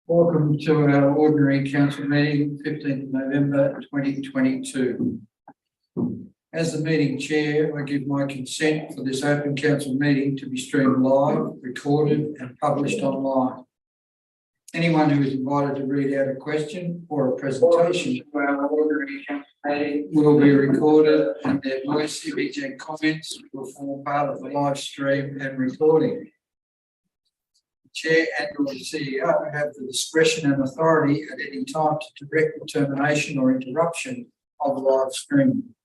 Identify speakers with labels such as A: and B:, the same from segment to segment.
A: Welcome to our ordinary council meeting, 15th November 2022. As the meeting chair, I give my consent for this open council meeting to be streamed live, recorded and published online. Anyone who is invited to read out a question or a presentation to our ordinary council meeting will be recorded, and their voice, image and comments will form part of the live stream and recording. Chair and or CEO have the discretion and authority at any time to direct the termination or interruption of the live stream.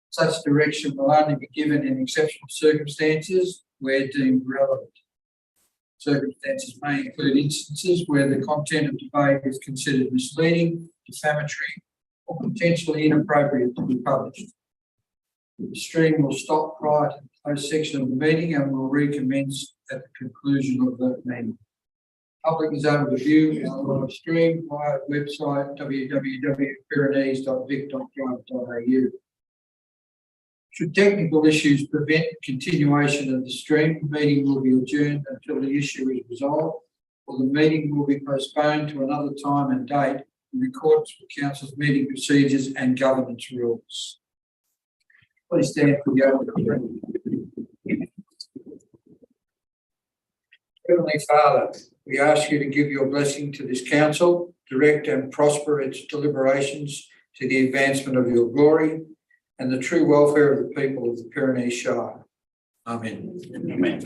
A: Such direction will only be given in exceptional circumstances where deemed relevant. Circumstances may include instances where the content of debate is considered misleading, defamatory, or potentially inappropriate to be published. The stream will stop prior to the closed section of the meeting and will recommence at the conclusion of the meeting. Public is able to view our live stream via the website www.pyrenees.vic.gov.au. Should technical issues prevent continuation of the stream, the meeting will be adjourned until the issue is resolved, or the meeting will be postponed to another time and date in accordance with Council's meeting procedures and governance rules. Please stand for the oath of office. Heavenly Father, we ask you to give your blessing to this council, direct and prosper its deliberations to the advancement of your glory and the true welfare of the people of the Pyrenees Shire. Amen.
B: Amen.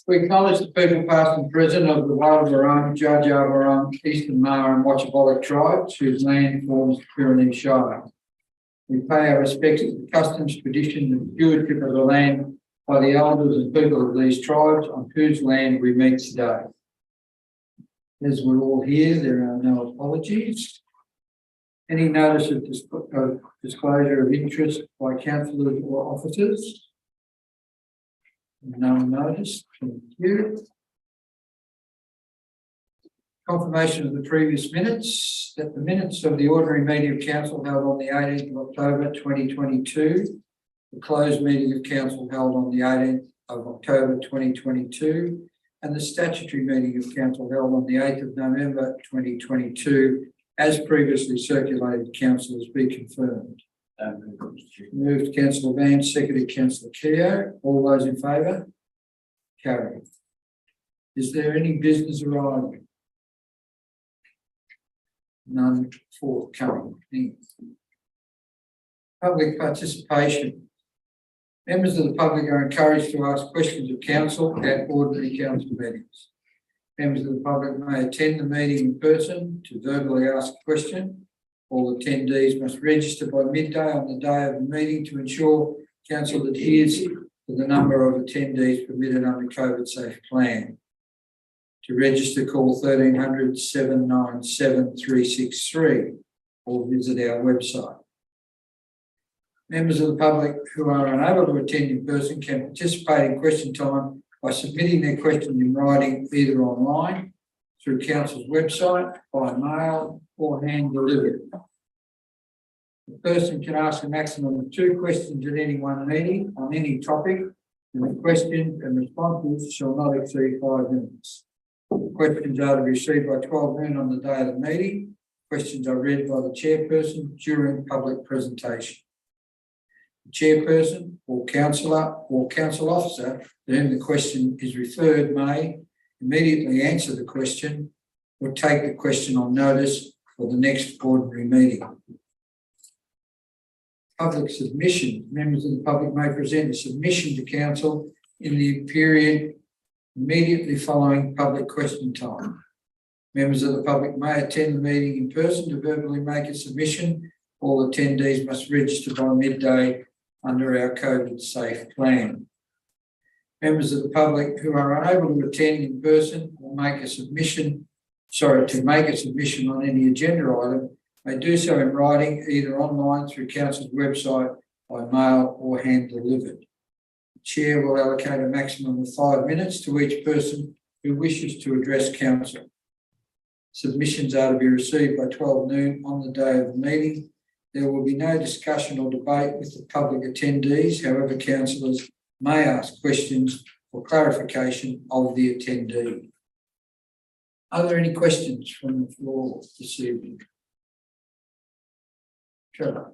A: We acknowledge the people past and present of the Wallarong, Jarjarwarong, Eastern Mara and Watchabollock tribes whose land forms the Pyrenees Shire. We pay our respects to the customs, traditions and stewardship of the land by the elders and people of these tribes on whose land we meet today. As we're all here, there are no apologies. Any notice of disclosure of interest by councillors or officers? No notice. Thank you. Confirmation of the previous minutes, that the minutes of the ordinary meeting of council held on the 18th of October 2022, the closed meeting of council held on the 18th of October 2022, and the statutory meeting of council held on the 8th of November 2022, as previously circulated, councillors be confirmed. Moved Councillor Vance, seconded Councillor Keogh. All those in favour? Carried. Is there any business arising? None forthcoming. Public participation. Members of the public are encouraged to ask questions of council at ordinary council meetings. Members of the public may attend the meeting in person to verbally ask a question. All attendees must register by midday on the day of the meeting to ensure council adheres to the number of attendees permitted under COVID safe plan. To register, call 1300 797 363 or visit our website. Members of the public who are unable to attend in person can participate in question time by submitting their questions in writing either online, through council's website, by mail or hand delivered. The person can ask a maximum of 2 questions at any one meeting on any topic, and the questions and responses shall not exceed 5 minutes. Questions are to be received by 12 noon on the day of the meeting. Questions are read by the chairperson during public presentation. The chairperson or councillor or council officer to whom the question is referred may immediately answer the question or take the question on notice for the next ordinary meeting. Public submission. Members of the public may present a submission to council in the period immediately following public question time. Members of the public may attend the meeting in person to verbally make a submission. All attendees must register by midday under our COVID safe plan. Members of the public who are unable to attend in person or make a submission on any agenda item may do so in writing, either online through council's website, by mail or hand delivered. The chair will allocate a maximum of 5 minutes to each person who wishes to address council. Submissions are to be received by 12 noon on the day of the meeting. There will be no discussion or debate with the public attendees. However, councillors may ask questions for clarification of the attendee. Are there any questions from the floor this evening? Sure.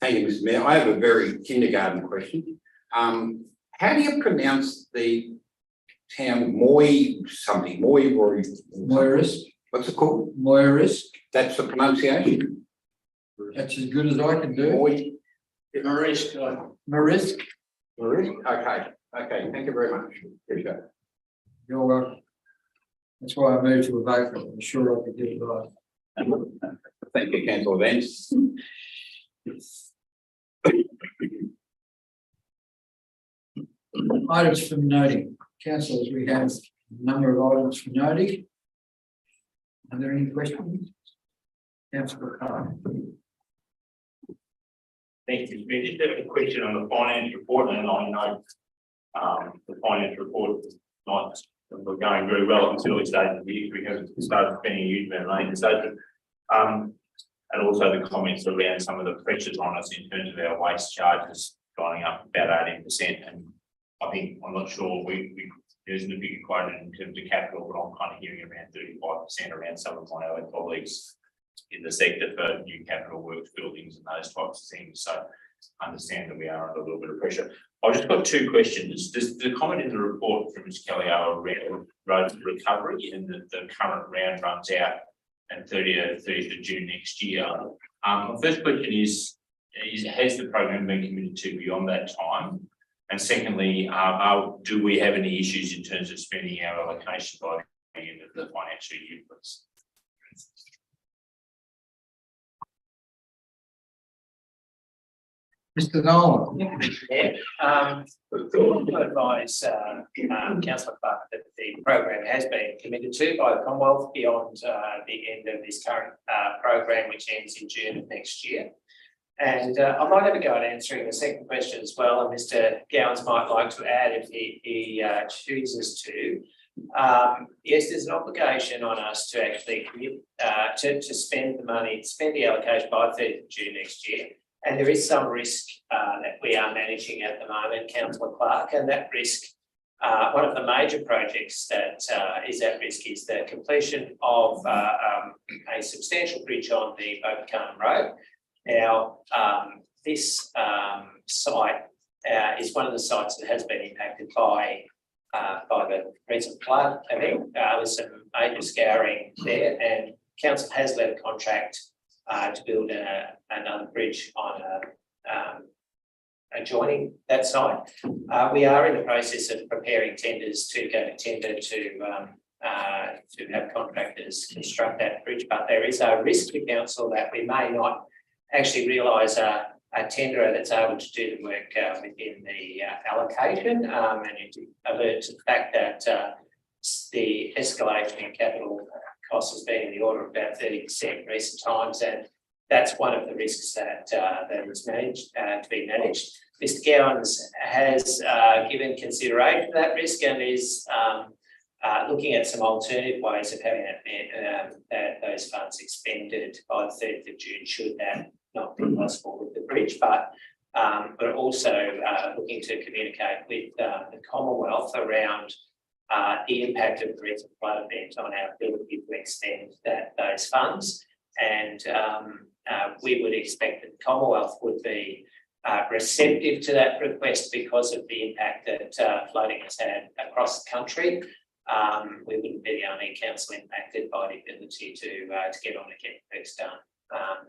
B: Thank you, Mr. Mayor. I have a very kindergarten question. How do you pronounce the town
A: Moirisk.
B: What's it called?
A: Moirisk.
B: That's the pronunciation?
A: That's as good as I can do.
B: Moirisk.
A: Moirisk.
B: Okay. Thank you very much. Appreciate it.
A: You're welcome. That's why I moved to a vote. I'm sure I could get it right.
B: Thank you, Councillor Vance.
A: Items for noting. Councillors, we have a number of items for noting. Are there any questions? Councillor Carr.
C: Thank you. We just have a question on the finance report, and I know the finance report is not we're going very well at this early stage of the year. We haven't started spending a huge amount of money in station. And also the comments around some of the pressures on us in terms of our waste charges going up about 18%. And I think I'm not sure there isn't a big quote in terms of capital, but I'm kind of hearing around 35% around some of my other colleagues in the sector for new capital works, buildings and those types of things. So I understand that we are under a little bit of pressure. I've just got two questions. Does the comment in the report from Ms. Kelly around road recovery and the current round runs out and 30th of June next year? My first question is has the program been committed to beyond that time? And secondly, do we have any issues in terms of spending our allocation by the end of the financial year, please?
A: Mr. Nolan.
D: To advise Councillor Clark that the program has been committed to by the Commonwealth beyond the end of this current program, which ends in June of next year. And I might have a go at answering the second question as well, and Mr. Gowans might like to add if he chooses to. Yes, there's an obligation on us to actually commit to spend the money, spend the allocation by 30th of June next year. And there is some risk that we are managing at the moment, Councillor Clark, and that risk, one of the major projects that is at risk is the completion of a substantial bridge on the Beaubecarn Road. Now, this site is one of the sites that has been impacted by the recent flood event. There's some major scouring there, and Council has let a contract to build another bridge on adjoining that site. We are in the process of preparing tenders to go to tender to have contractors construct that bridge, but there is a risk to Council that we may not actually realise a tenderer that's able to do the work within the allocation, and it averts to the fact that the escalation in capital costs has been in the order of about 30% in recent times, and that's one of the risks that is managed to be managed. Mr. Gowans has given consideration to that risk and is looking at some alternative ways of having those funds expended by the 30th of June, should that not be possible with the bridge, but also looking to communicate with the Commonwealth around the impact of the recent flood event on our ability to extend those funds. And we would expect that the Commonwealth would be receptive to that request because of the impact that flooding has had across the country. We wouldn't be the only council impacted by the ability to get on and get works done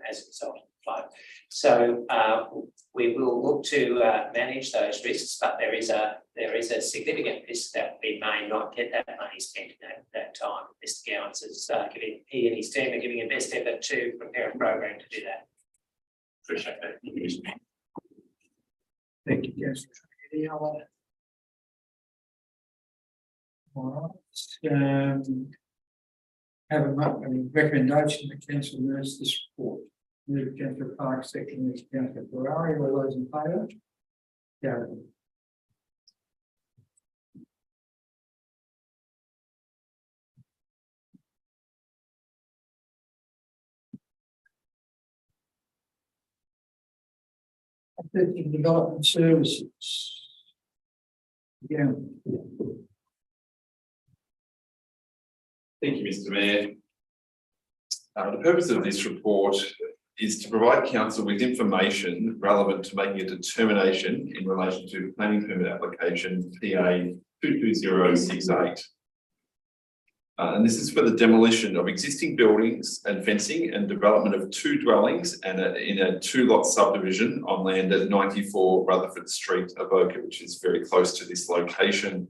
D: as a result of the flood. So we will look to manage those risks, but there is a significant risk that we may not get that money spent at that time. Mr. Gowans is he and his team are giving a best effort to prepare a program to do that.
C: Appreciate that.
A: Thank you, Councillor. Any other? All right. Have a recommendation that Council moves this report. Move Councillor Clark, second is Councillor Ferrari. All those in favour? Carried. Development services. Yeah.
E: Thank you, Mr. Mayor. The purpose of this report is to provide council with information relevant to making a determination in relation to planning permit application PA 22068. And this is for the demolition of existing buildings and fencing and development of 2 dwellings and in a 2-lot subdivision on land at 94 Rutherford Street, Avoca, which is very close to this location.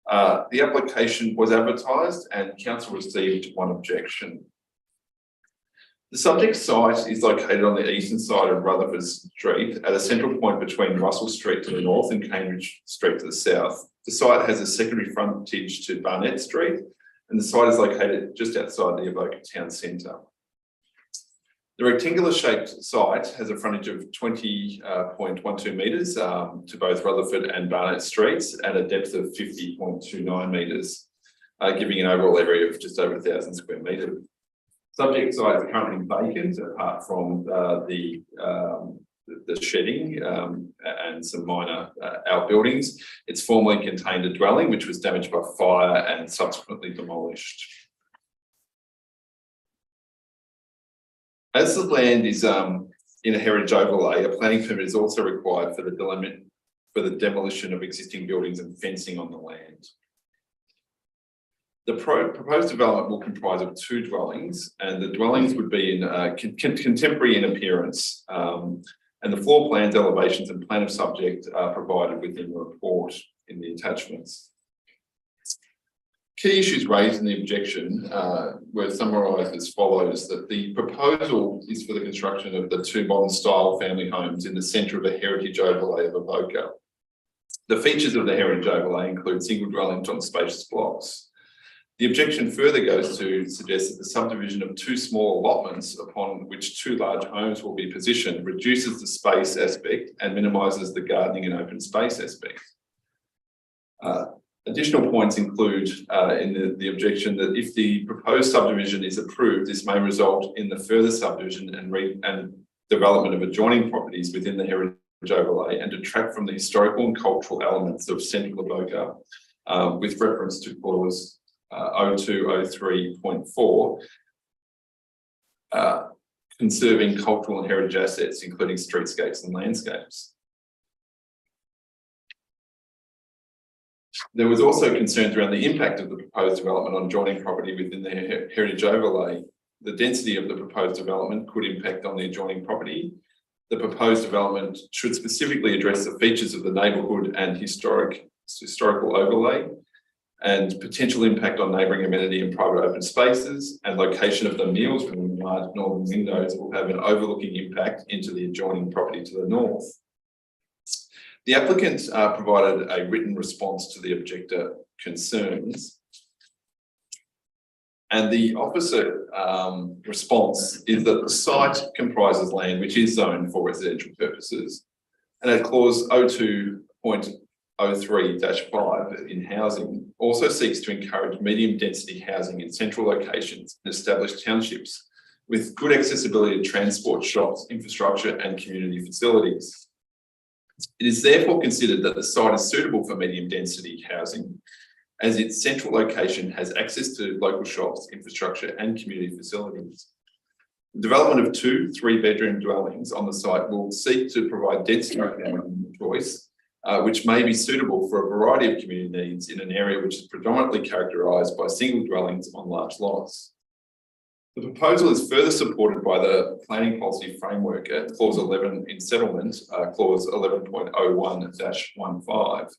E: The application was advertised and council received 1 objection. The subject site is located on the eastern side of Rutherford Street at a central point between Russell Street to the north and Cambridge Street to the south. The site has a secondary frontage to Barnett Street, and the site is located just outside the Avoca town centre. The rectangular shaped site has a frontage of 20.12 metres to both Rutherford and Barnett Streets and a depth of 50.29 metres, giving an overall area of just over 1,000 square metres. Subject site is currently vacant apart from the shedding and some minor outbuildings. It's formerly contained a dwelling which was damaged by fire and subsequently demolished. As the land is in a heritage overlay, a planning permit is also required for the demolition of existing buildings and fencing on the land. The proposed development will comprise of 2 dwellings, and the dwellings would be in contemporary in appearance. And the floor plans, elevations and plan of subject are provided within the report in the attachments. Key issues raised in the objection were summarised as follows: that the proposal is for the construction of the 2 modern style family homes in the centre of a heritage overlay of Avoca. The features of the heritage overlay include single dwellings on spacious blocks. The objection further goes to suggest that the subdivision of 2 small allotments upon which 2 large homes will be positioned reduces the space aspect and minimises the gardening and open space aspect. Additional points include in the objection that if the proposed subdivision is approved, this may result in the further subdivision and development of adjoining properties within the heritage overlay and detract from the historical and cultural elements of central Avoca, with reference to clause 0203.4, conserving cultural and heritage assets, including streetscapes and landscapes. There was also concerns around the impact of the proposed development on adjoining property within the heritage overlay. The density of the proposed development could impact on the adjoining property. The proposed development should specifically address the features of the neighbourhood and historical overlay, and potential impact on neighbouring amenity and private open spaces, and location of the meals room in large northern windows will have an overlooking impact into the adjoining property to the north. The applicant provided a written response to the objector concerns, and the opposite response is that the site comprises land which is zoned for residential purposes, and at clause 02.03-5 in housing also seeks to encourage medium density housing in central locations and established townships with good accessibility to transport, shops, infrastructure and community facilities. It is therefore considered that the site is suitable for medium density housing, as its central location has access to local shops, infrastructure and community facilities. The development of 2 3-bedroom dwellings on the site will seek to provide density choice, which may be suitable for a variety of community needs in an area which is predominantly characterised by single dwellings on large lots. The proposal is further supported by the planning policy framework at clause 11 in settlement, clause 11.01-15,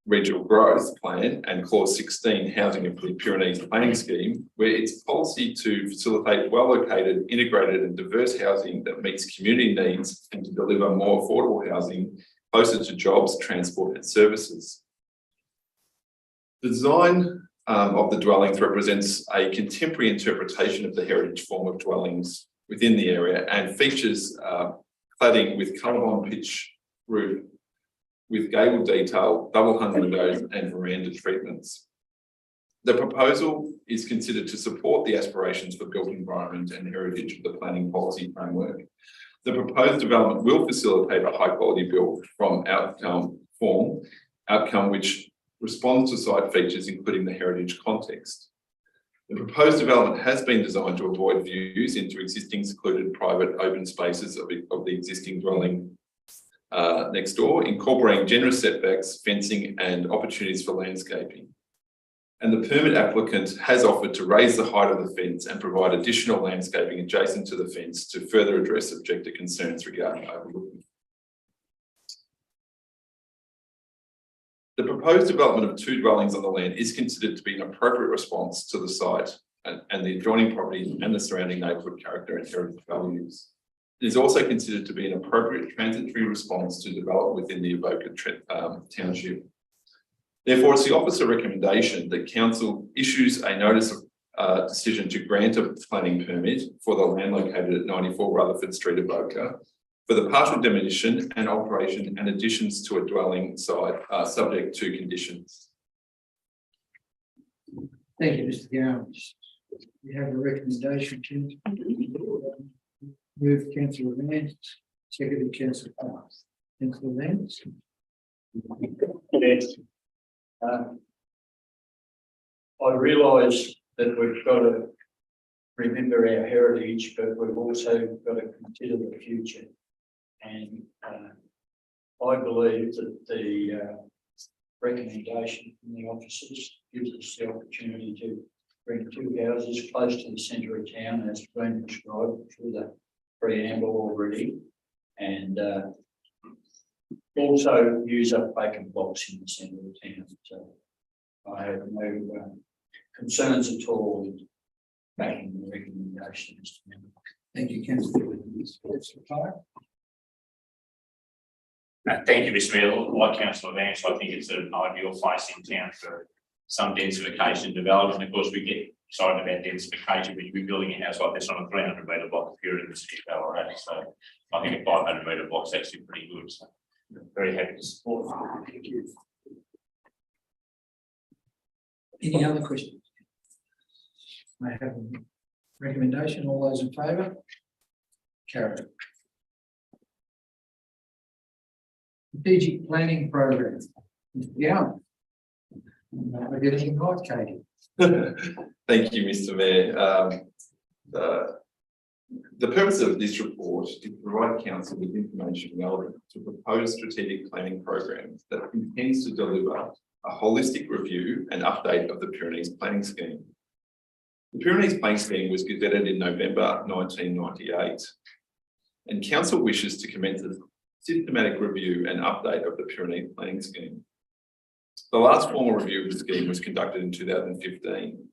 E: regional growth plan, and clause 16, housing of the Pyrenees planning scheme, where its policy to facilitate well-located, integrated and diverse housing that meets community needs and to deliver more affordable housing closer to jobs, transport and services. The design of the dwellings represents a contemporary interpretation of the heritage form of dwellings within the area and features cladding with colour-bond pitch roof with gable detail, double hung windows and veranda treatments. The proposal is considered to support the aspirations for built environment and heritage of the planning policy framework. The proposed development will facilitate a high quality built from outcome form outcome which responds to site features, including the heritage context. The proposed development has been designed to avoid views into existing secluded private open spaces of the existing dwelling next door, incorporating generous setbacks, fencing and opportunities for landscaping. And the permit applicant has offered to raise the height of the fence and provide additional landscaping adjacent to the fence to further address objector concerns regarding overlooking. The proposed development of 2 dwellings on the land is considered to be an appropriate response to the site and the adjoining property and the surrounding neighbourhood character and heritage values. It is also considered to be an appropriate transitory response to develop within the Avoca township. Therefore, it's the officer recommendation that council issues a notice of decision to grant a planning permit for the land located at 94 Rutherford Street, Avoca, for the partial demolition and alteration and additions to a dwelling site subject to conditions.
A: Thank you, Mr. Gowans. We have a recommendation, move councillor Vance, seconded councillor Parks. Councillor Vance.
F: Yes. I realise that we've got to remember our heritage, but we've also got to consider the future. And I believe that the recommendation from the officers gives us the opportunity to bring 2 houses close to the centre of town, as been described through the preamble already, and also use up vacant blocks in the centre of town. So I have no concerns at all with backing the recommendation, Mr. Member.
A: Thank you, councillor. Councillor Clark.
C: Thank you, Mr. Mayor. Like Councillor Vance, I think it's an ideal place in town for some densification development. Of course, we get excited about densification, but you'll be building a house like this on a 300 metre block if you're in the city of Ballarat. So I think a 500 metre block is actually pretty good. So very happy to support. Thank you.
A: Any other questions? I have a recommendation. All those in favour? Carried. Strategic planning program. Yeah. We're getting right, Katie.
E: Thank you, Mr. Mayor. The purpose of this report is to provide council with information relevant to proposed strategic planning programs that intends to deliver a holistic review and update of the Pyrenees planning scheme. The Pyrenees planning scheme was gazetted in November 1998, and council wishes to commence a systematic review and update of the Pyrenees planning scheme. The last formal review of the scheme was conducted in 2015.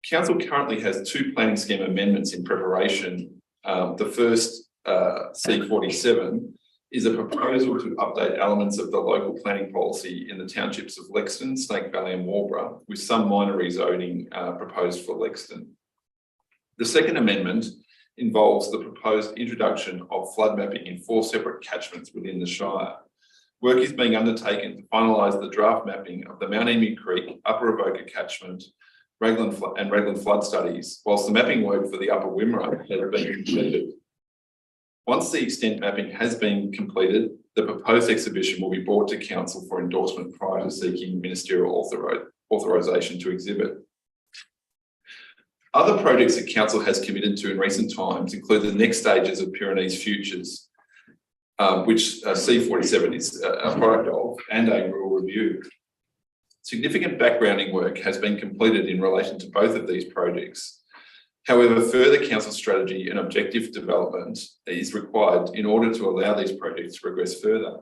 E: Council currently has 2 planning scheme amendments in preparation. The first, C47, is a proposal to update elements of the local planning policy in the townships of Lexton, Snake Valley and Marlborough, with some minor rezoning proposed for Lexton. The second amendment involves the proposed introduction of flood mapping in 4 separate catchments within the Shire. Work is being undertaken to finalise the draft mapping of the Mount Emu Creek, Upper Avoca catchment, Raglan flood studies, whilst the mapping work for the Upper Wimmera has been completed. Once the extent mapping has been completed, the proposed exhibition will be brought to council for endorsement prior to seeking ministerial authorisation to exhibit. Other projects that council has committed to in recent times include the next stages of Pyrenees Futures, which C47 is a product of, and a rural review. Significant backgrounding work has been completed in relation to both of these projects. However, further council strategy and objective development is required in order to allow these projects to progress further.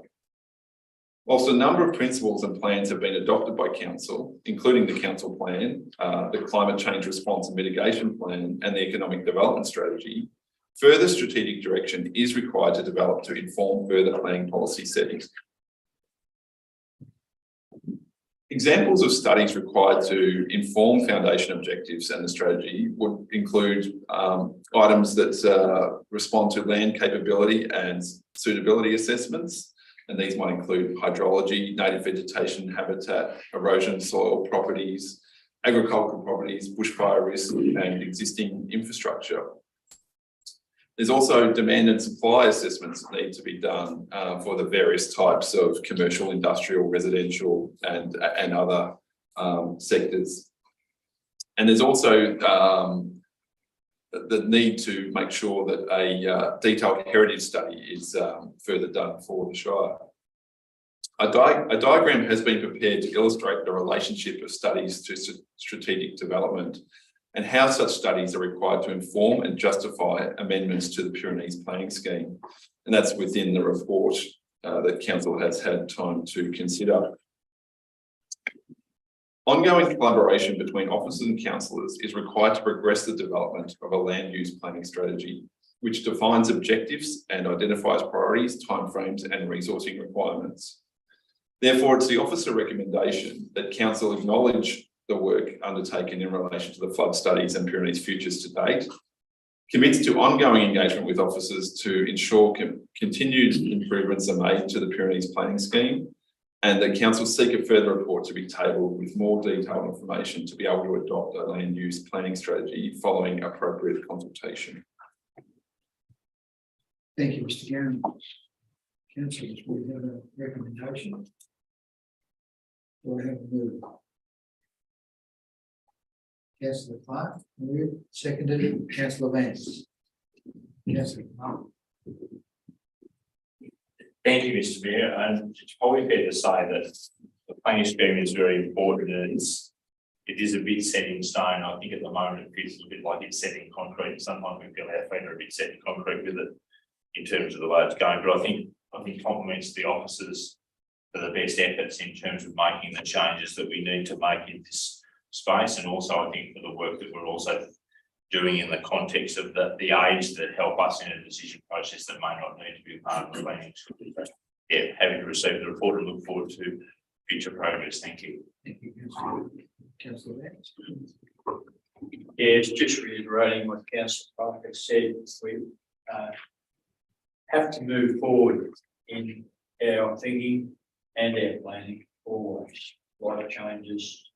E: Whilst a number of principles and plans have been adopted by council, including the council plan, the climate change response and mitigation plan, and the economic development strategy, further strategic direction is required to develop to inform further planning policy settings. Examples of studies required to inform foundation objectives and the strategy would include items that respond to land capability and suitability assessments, and these might include hydrology, native vegetation, habitat, erosion, soil properties, agricultural properties, bushfire risk, and existing infrastructure. There's also demand and supply assessments that need to be done for the various types of commercial, industrial, residential, and other sectors. And there's also the need to make sure that a detailed heritage study is further done for the Shire. A diagram has been prepared to illustrate the relationship of studies to strategic development and how such studies are required to inform and justify amendments to the Pyrenees planning scheme. And that's within the report that Council has had time to consider. Ongoing collaboration between officers and councillors is required to progress the development of a land use planning strategy, which defines objectives and identifies priorities, timeframes, and resourcing requirements. Therefore, it's the officer recommendation that Council acknowledge the work undertaken in relation to the flood studies and Pyrenees futures to date, commits to ongoing engagement with officers to ensure continued improvements are made to the Pyrenees planning scheme, and that Council seek a further report to be tabled with more detailed information to be able to adopt a land use planning strategy following appropriate consultation.
A: Thank you, Mr. Gannon. Councillors, we have a recommendation. Do I have a move? Councillor Clark, moved, seconded, Councillor Vance. Councillor Clark.
C: Thank you, Mr. Mayor, and it's probably fair to say that the planning scheme is very important and it is a bit set in stone. I think at the moment it feels a bit like it's set in concrete. Sometimes we feel our feet are a bit set in concrete with it in terms of the way it's going, but I think compliments the officers for the best efforts in terms of making the changes that we need to make in this space, and also I think for the work that we're also doing in the context of the aids that help us in a decision process that may not need to be part of the planning. Yeah, happy to receive the report and look forward to future progress. Thank you.
A: Thank you, Councillor Vance.
F: Yeah, it's just reiterating what Councillor Parker said. We have to move forward in our thinking and our planning always. A lot of changes.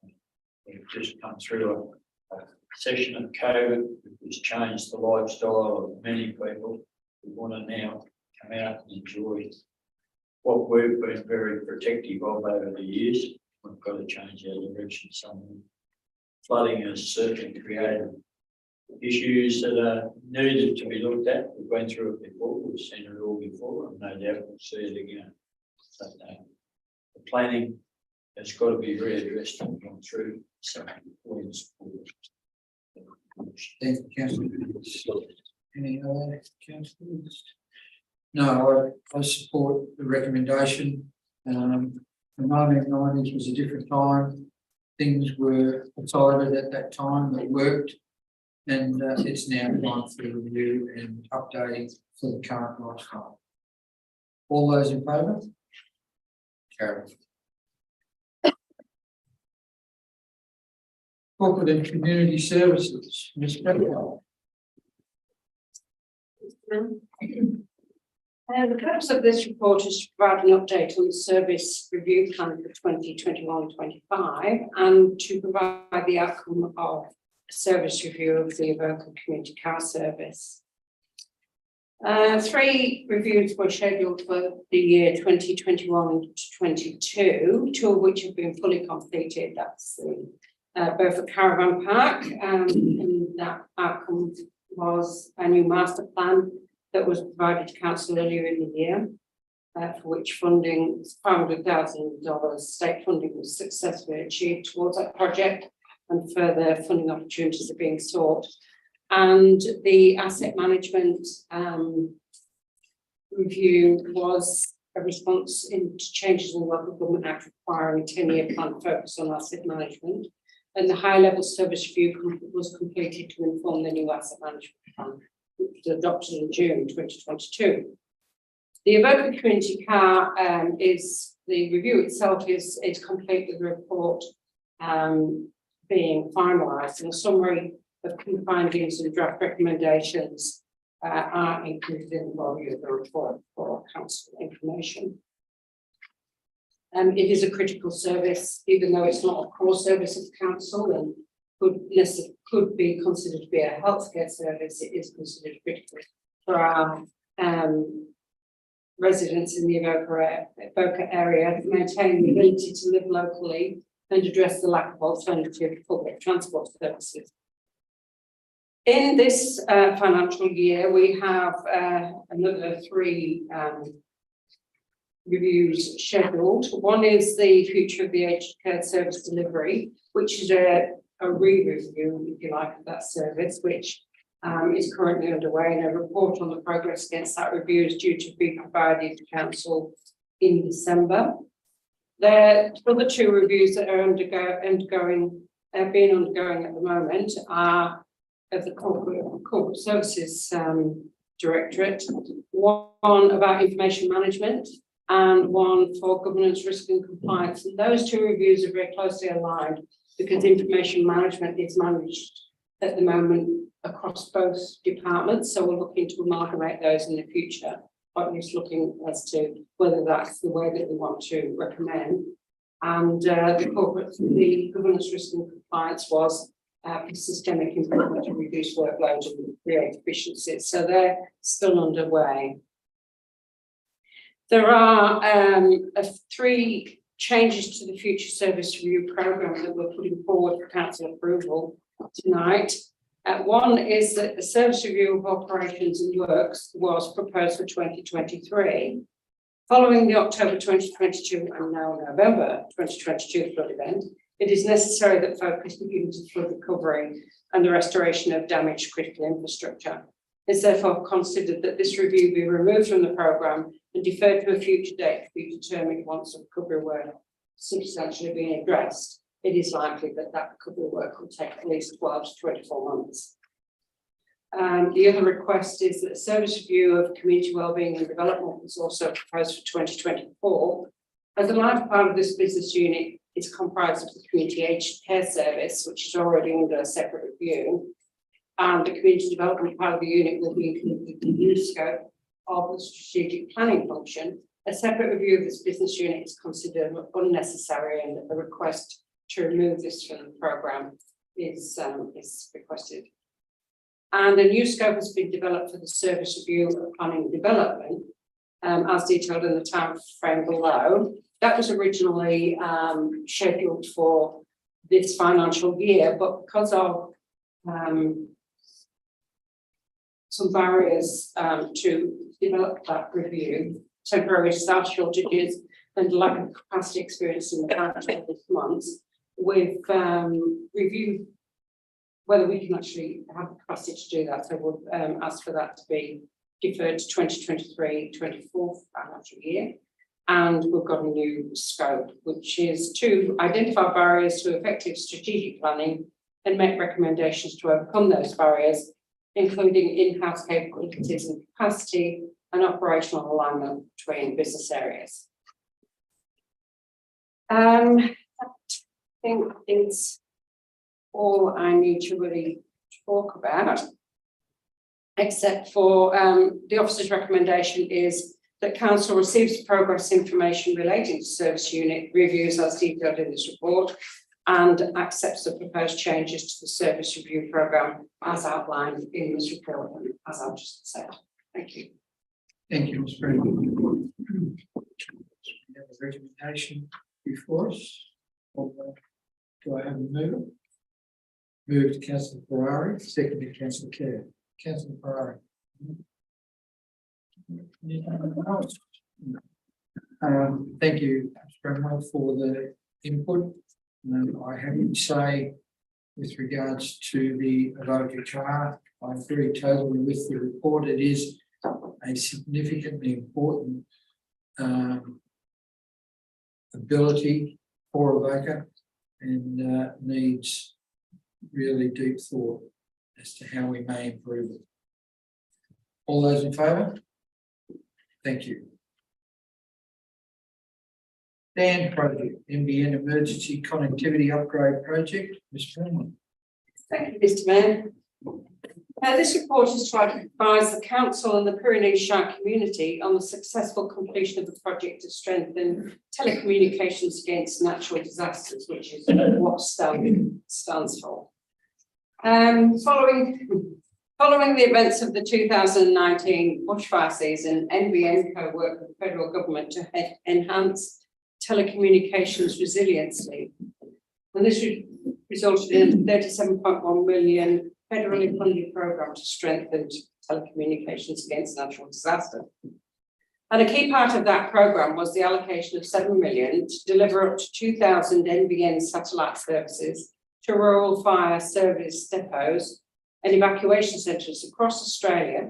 F: We've just come through a session of COVID, which has changed the lifestyle of many people. We want to now come out and enjoy what we've been very protective of over the years. We've got to change our direction somewhere. Flooding has certainly created issues that are needed to be looked at. We've been through it before, we've seen it all before, and no doubt we'll see it again. So the planning has got to be readdressed and gone through some points.
A: Thank you, Councillor. Any other councillors? No, I support the recommendation. The 1990s was a different time. Things were decided at that time that worked, and it's now time for review and updating for the current lifestyle. All those in favour? Carried. Corporate and Community Services, Ms. Bradwell.
G: The purpose of this report is to provide an update on the service review plan for 2021-25 and to provide the outcome of a service review of the Avoca Community Car Service. 3 reviews were scheduled for the year 2021-22, 2 of which have been fully completed. That's the Beaufort Caravan Park, and that outcome was a new master plan that was provided to council earlier in the year, for which funding, $500,000 state funding was successfully achieved towards that project, and further funding opportunities are being sought. And the asset management review was a response into changes in the Local Government Act requiring a 10-year plan focus on asset management. And the high-level service review was completed to inform the new asset management plan, which was adopted in June 2022. The Avoca Community Car is the review itself is complete with the report being finalised, and a summary of key findings and draft recommendations are included in the body of the report for council information. It is a critical service, even though it's not a core service of council and could be considered to be a healthcare service. It is considered critical for our residents in the Avoca area to maintain the ability to live locally and address the lack of alternative public transport services. In this financial year, we have another 3 reviews scheduled. One is the future of the aged care service delivery, which is a re-review, if you like, of that service, which is currently underway, and a report on the progress against that review is due to be provided to council in December. The other 2 reviews that are undergoing at the moment are of the corporate services directorate, one about information management and one for governance, risk and compliance. And those 2 reviews are very closely aligned because information management is managed at the moment across both departments. So we're looking to amalgamate those in the future, or at least looking as to whether that's the way that we want to recommend. And the governance, risk and compliance was systemic improvement to reduce workload and create efficiencies. So they're still underway. There are 3 changes to the future service review programme that we're putting forward for council approval tonight. One is that the service review of operations and works was proposed for 2023. Following the October 2022 and now November 2022 flood event, it is necessary that focus begins on flood recovery and the restoration of damaged critical infrastructure. It's therefore considered that this review be removed from the programme and deferred to a future date to be determined once the recovery work substantially being addressed. It is likely that recovery work will take at least 12 to 24 months. The other request is that a service review of community wellbeing and development was also proposed for 2024. As a large part of this business unit is comprised of the community aged care service, which is already under a separate review, and the community development part of the unit will be included in the new scope of the strategic planning function. A separate review of this business unit is considered unnecessary, and a request to remove this from the programme is requested. And a new scope has been developed for the service review of planning and development, as detailed in the time frame below. That was originally scheduled for this financial year, but because of some barriers to develop that review, temporary staff shortages and lack of capacity experience in the past 12 months, we've reviewed whether we can actually have the capacity to do that. So we'll ask for that to be deferred to 2023-24 financial year. And we've got a new scope, which is to identify barriers to effective strategic planning and make recommendations to overcome those barriers, including in-house capabilities and capacity and operational alignment between business areas. I think it's all I need to really talk about, except for the officer's recommendation is that council receives progress information relating to service unit reviews as detailed in this report and accepts the proposed changes to the service review programme as outlined in this report, as I've just said. Thank you.
A: Thank you, Ms. Brennan. We have a recommendation before us. Do I have a mover? Move to Councillor Ferrari, second to Councillor Kerr. Councillor Ferrari. Thank you, Ms. Brennan, for the input. I have to say, with regards to the Avoca car, I agree totally with the report. It is a significantly important ability for Avoca and needs really deep thought as to how we may improve it. All those in favour? Thank you. Dan project, NBN emergency connectivity upgrade project, Ms. Brennan.
G: Thank you, Mr. Mayor. This report is to advise the council and the Pyrenees Shire community on the successful completion of the project to strengthen telecommunications against natural disasters, which is what stands for. Following Following the events of the 2019 bushfire season, NBN co-worked with the federal government to enhance telecommunications resiliency. And this resulted in a 37.1 million federally funded program to strengthen telecommunications against natural disaster. And a key part of that program was the allocation of 7 million to deliver up to 2,000 NBN satellite services to rural fire service depots and evacuation centres across Australia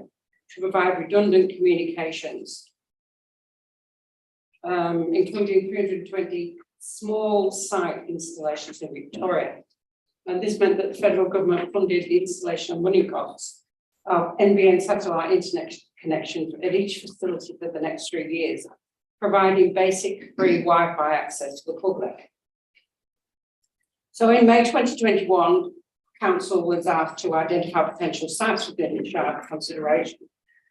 G: to provide redundant communications, including 320 small site installations in Victoria. And this meant that the federal government funded the installation of money costs of NBN satellite internet connection at each facility for the next 3 years, providing basic free Wi-Fi access to the public. So in May 2021, Council was asked to identify potential sites within the Shire for consideration.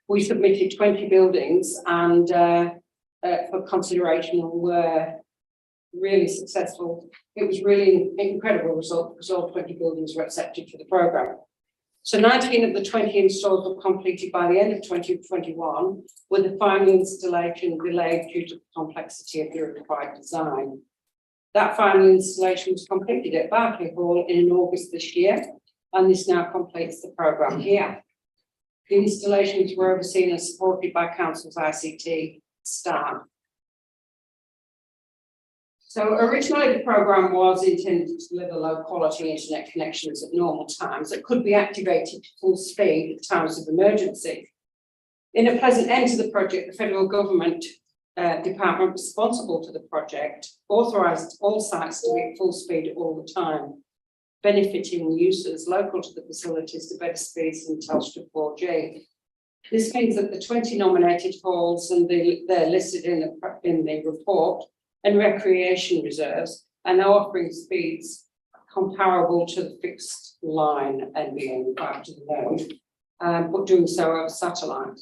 G: We submitted 20 buildings and for consideration and were really successful. It was really an incredible result because all 20 buildings were accepted for the programme. So 19 of the 20 installs were completed by the end of 2021, with the final installation delayed due to the complexity of the required design. That final installation was completed at Barclay Hall in August this year, and this now completes the programme here. The installations were overseen and supported by Council's ICT staff. So originally the programme was intended to deliver low quality internet connections at normal times that could be activated to full speed at times of emergency. In a pleasant end to the project, the federal government department responsible for the project authorised all sites to be at full speed all the time, benefiting users local to the facilities to better speeds than Telstra 4G. This means that the 20 nominated halls and they're listed in the report and recreation reserves are now offering speeds comparable to the fixed line NBN fibre to the node, but doing so over satellite.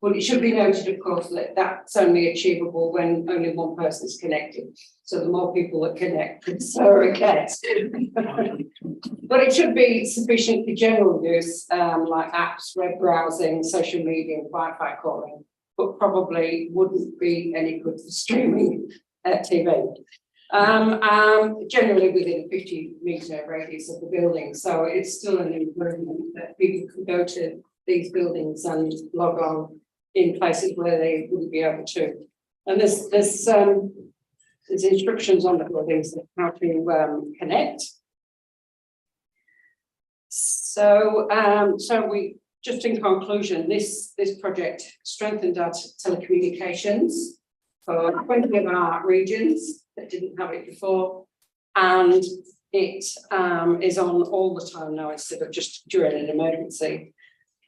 G: But it should be noted, of course, that that's only achievable when only one person is connected. So the more people that connect, the slower it gets. But it should be sufficient for general use, like apps, web browsing, social media, and Wi-Fi calling, but probably wouldn't be any good for streaming TV. Generally within a 50-metre radius of the building. So it's still an improvement that people can go to these buildings and log on in places where they wouldn't be able to. And there's instructions on the buildings on how to connect. So we just in conclusion, this project strengthened our telecommunications for 20 of our regions that didn't have it before, and it is on all the time now instead of just during an emergency.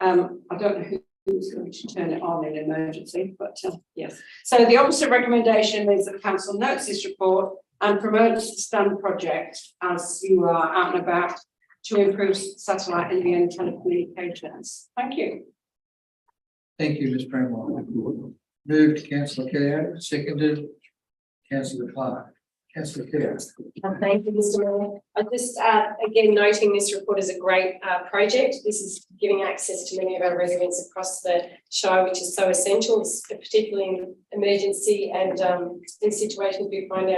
G: I don't know who's going to turn it on in an emergency, but yes. So the opposite recommendation is that Council notes this report and promotes the STAND project as you are out and about to improve satellite NBN telecommunications. Thank you.
A: Thank you, Ms. Bramwell. Moved Councillor Kerr, seconded Councillor Clark. Councillor Kerr.
H: Thank you, Mr. Mayor. I just again noting this report is a great project. This is giving access to many of our residents across the Shire, which is so essential, particularly in emergency and in situations we find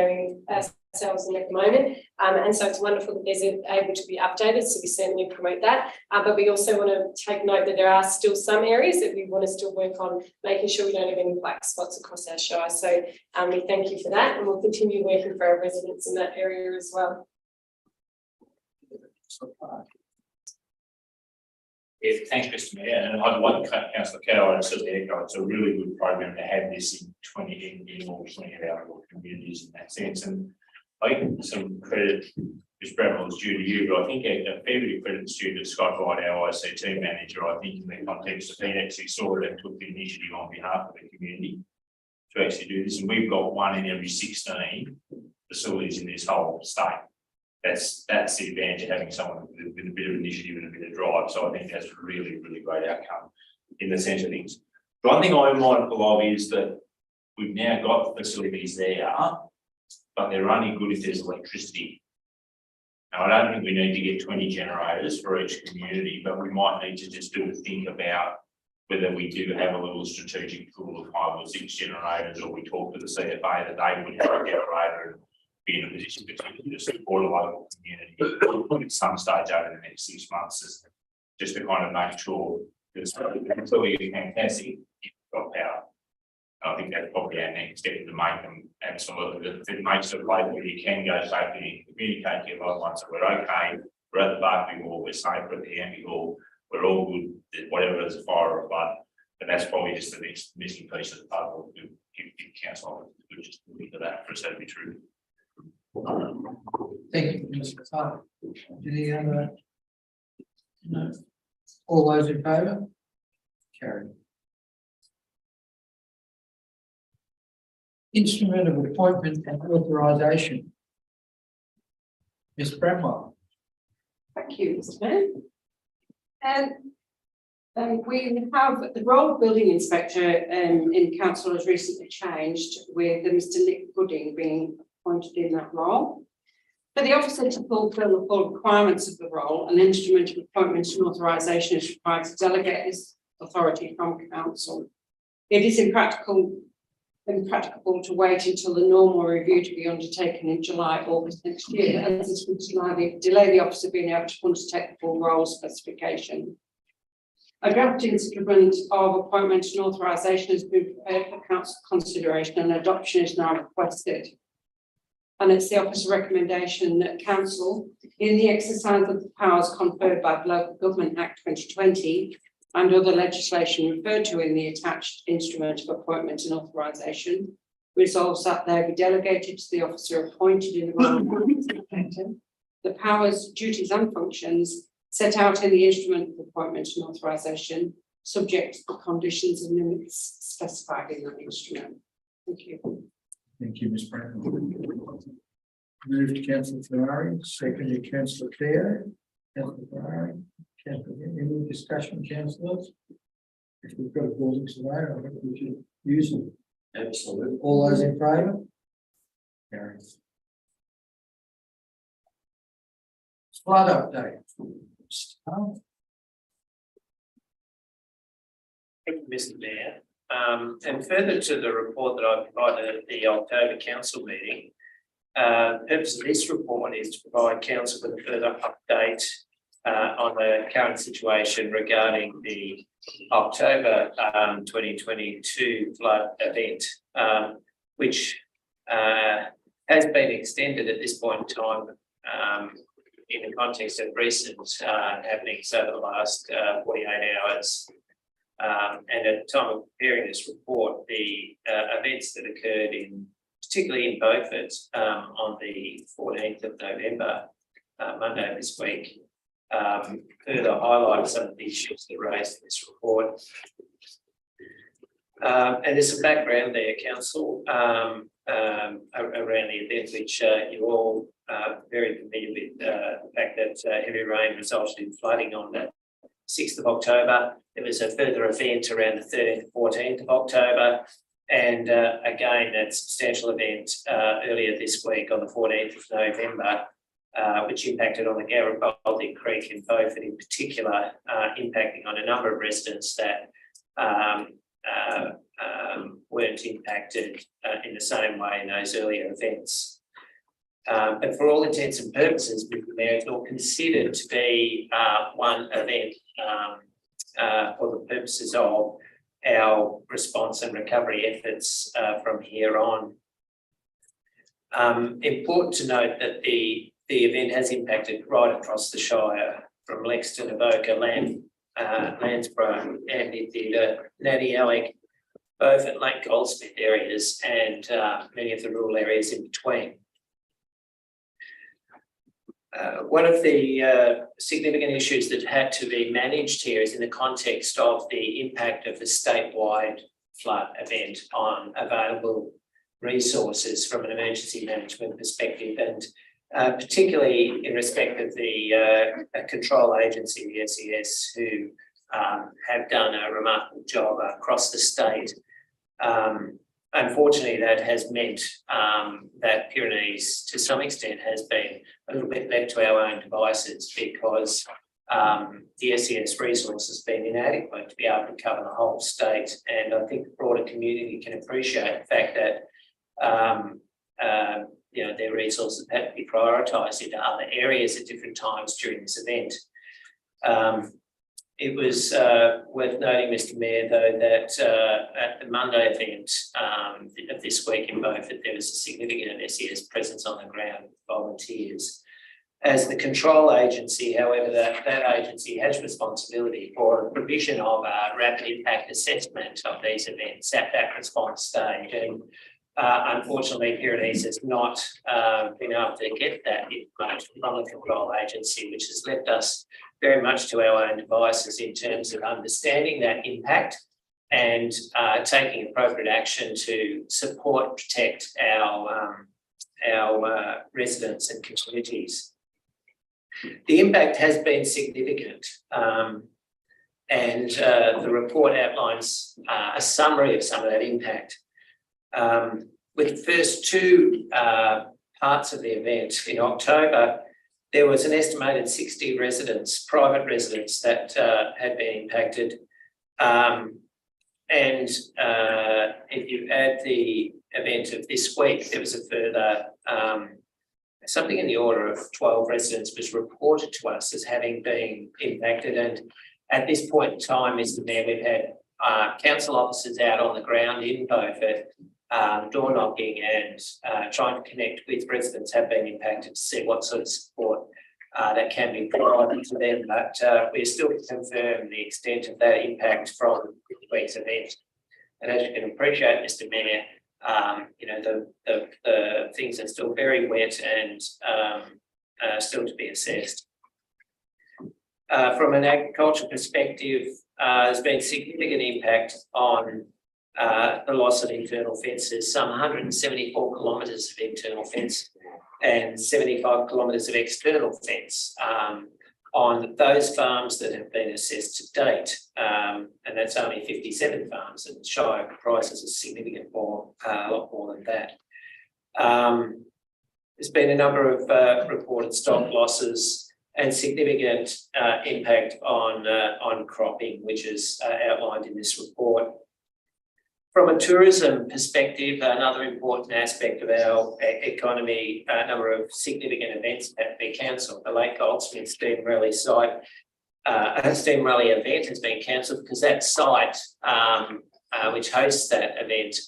H: ourselves in at the moment. And so it's wonderful that there's able to be updated, so we certainly promote that. But we also want to take note that there are still some areas that we want to still work on, making sure we don't have any black spots across our Shire. So we thank you for that, and we'll continue working for our residents in that area as well.
C: Yeah, thanks, Mr. Mayor. And I'd like Councillor Cowan and certainly echo. It's a really good program to have this in all 20 of our communities in that sense. And I think some credit, Ms. Bramwell, is due to you, but I think a fair bit of credit is due to Scott Wright, our ICT manager. I think in the context of he actually saw it and took the initiative on behalf of the community to actually do this. And we've got one in every 16 facilities in this whole state. That's the advantage of having someone with a bit of initiative and a bit of drive. So I think that's a really, really great outcome in the sense of things. But one thing I'm mindful of is that we've now got facilities there, but they're only good if there's electricity. Now, I don't think we need to get 20 generators for each community, but we might need to just do a think about whether we do have a little strategic pool of 5 or 6 generators, or we talk to the CFA that they would have a generator and be in a position to support a local community at some stage over the next 6 months, just to kind of make sure, because it's really fantastic if you've got power. I think that's probably our next step, to make them absolutely, if it makes it a place where you can go safely and communicate to your loved ones that we're okay, we're at the Barclay Hall, we're safe, we're at the Amby Hall, we're all good, whatever is a fire or a flood. And that's probably just the next missing piece of the puzzle to give council, we just look at that for us to be true.
A: Thank you, Mr. Clark. Any other? No. All those in favour? Carried. Instrument of appointment and authorisation. Ms. Bramwell.
G: Thank you, Mr. Mayor. We have the role of building inspector in council has recently changed, with Mr. Nick Gooding being appointed in that role. For the officer to fulfil the full requirements of the role, an instrument of appointment and authorisation is required to delegate this authority from council. It is impracticable to wait until the normal review to be undertaken in July, August next year, as this would delay the officer being able to undertake the full role specification. A draft instrument of appointment and authorisation has been prepared for council consideration, and adoption is now requested. And it's the officer recommendation that council, in the exercise of the powers conferred by the Local Government Act 2020 and other legislation referred to in the attached instrument of appointment and authorisation, resolves that they be delegated to the officer appointed in the role of inspector the powers, duties and functions set out in the instrument of appointment and authorisation, subject to the conditions and limits specified in that instrument. Thank you.
A: Thank you, Ms. Bramwell. Move to Councillor Ferrari, second to Councillor Theo. Councillor Ferrari, any discussion, councillors? If we've got a building surveyor, I think we should use it.
F: Absolutely.
A: All those in favour? Carried. Flood update.
D: Thank you, Mr. Mayor. And further to the report that I provided at the October council meeting, the purpose of this report is to provide council with a further update on the current situation regarding the October 2022 flood event, which has been extended at this point in time in the context of recent happenings over the last 48 hours. And at the time of preparing this report, the events that occurred particularly in Beaufort on the 14th of November, Monday this week, further highlight some of the issues that are raised in this report. And there's some background there, council, around the event, which you all are very familiar with, the fact that heavy rain resulted in flooding on the 6th of October. There was a further event around the 13th and 14th of October. And again, that substantial event earlier this week on the 14th of November, which impacted on the Garibaldi Creek in Beaufort in particular, impacting on a number of residents that weren't impacted in the same way in those earlier events. But for all intents and purposes, Mr. Mayor, it's all considered to be one event for the purposes of our response and recovery efforts from here on. Important to note that the event has impacted right across the Shire, from Lexington, Avoca, Landsborough, Amby Theatre, Natty Alec, Beaufort, Lake Goldsmith areas, and many of the rural areas in between. One of the significant issues that had to be managed here is in the context of the impact of the statewide flood event on available resources from an emergency management perspective, and particularly in respect of the control agency, the SES, who have done a remarkable job across the state unfortunately, that has meant that Pyrenees, to some extent, has been a little bit left to our own devices because the SES resource has been inadequate to be able to cover the whole state. And I think the broader community can appreciate the fact that their resources have to be prioritised into other areas at different times during this event. It was worth noting, Mr. Mayor, though, that at the Monday event of this week in Beaufort, there was a significant SES presence on the ground with volunteers. As the control agency, however, that agency has responsibility for the provision of a rapid impact assessment of these events at that response stage. And unfortunately, Pyrenees has not been able to get that information from the control agency, which has left us very much to our own devices in terms of understanding that impact and taking appropriate action to support, protect our residents and communities. The impact has been significant, and the report outlines a summary of some of that impact. With the first two parts of the event in October, there was an estimated 60 residents, private residents, that had been impacted. And if you add the event of this week, there was a further something in the order of 12 residents was reported to us as having been impacted. And at this point in time, Mr. Mayor, we've had council officers out on the ground in Beaufort, door knocking and trying to connect with residents who have been impacted to see what sort of support that can be provided to them. But we're still to confirm the extent of that impact from this week's event. And as you can appreciate, Mr. Mayor, the things are still very wet and still to be assessed. From an agricultural perspective, there's been significant impact on the loss of internal fences, some 174 kilometres of internal fence and 75 kilometres of external fence on those farms that have been assessed to date. And that's only 57 farms, and Shire comprises a significant more, a lot more than that. There's been a number of reported stock losses and significant impact on cropping, which is outlined in this report. From a tourism perspective, another important aspect of our economy, a number of significant events have been cancelled. The Lake Goldsmith Steam Rally site, Steam Rally event has been cancelled because that site, which hosts that event,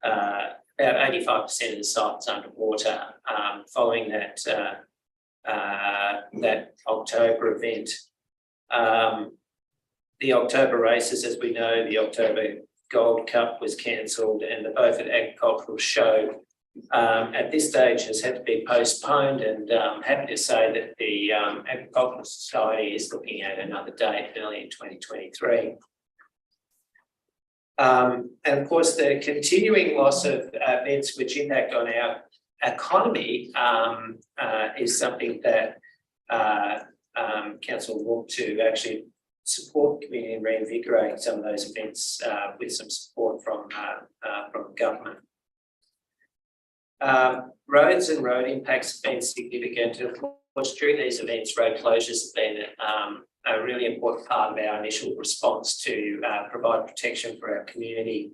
D: about 85% of the site's underwater following that October event. The October races, as we know, the October Gold Cup was cancelled, and the Beaufort Agricultural Show at this stage has had to be postponed, and I'm happy to say that the Agricultural Society is looking at another date early in 2023. And of course, the continuing loss of events which impact on our economy is something that Council will look to actually support the community and reinvigorate some of those events with some support from government. Roads and road impacts have been significant. Of course, during these events, road closures have been a really important part of our initial response to provide protection for our community.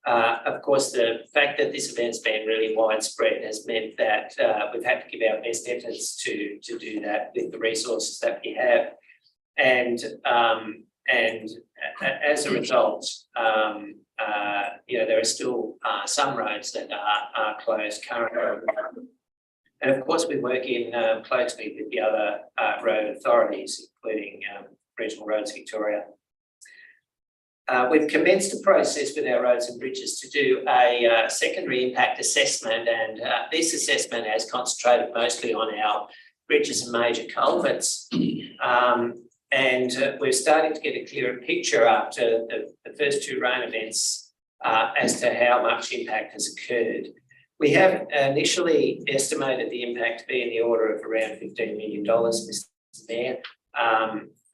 D: Of course, the fact that this event's been really widespread has meant that we've had to give our best efforts to do that with the resources that we have. And as a result, there are still some roads that are closed currently. And of course, we work in closely with the other road authorities, including Regional Roads Victoria. We've commenced a process with our roads and bridges to do a secondary impact assessment, and this assessment has concentrated mostly on our bridges and major culverts. And we're starting to get a clearer picture after the first two rain events as to how much impact has occurred. We have initially estimated the impact to be in the order of around $15 million, Mr. Mayor.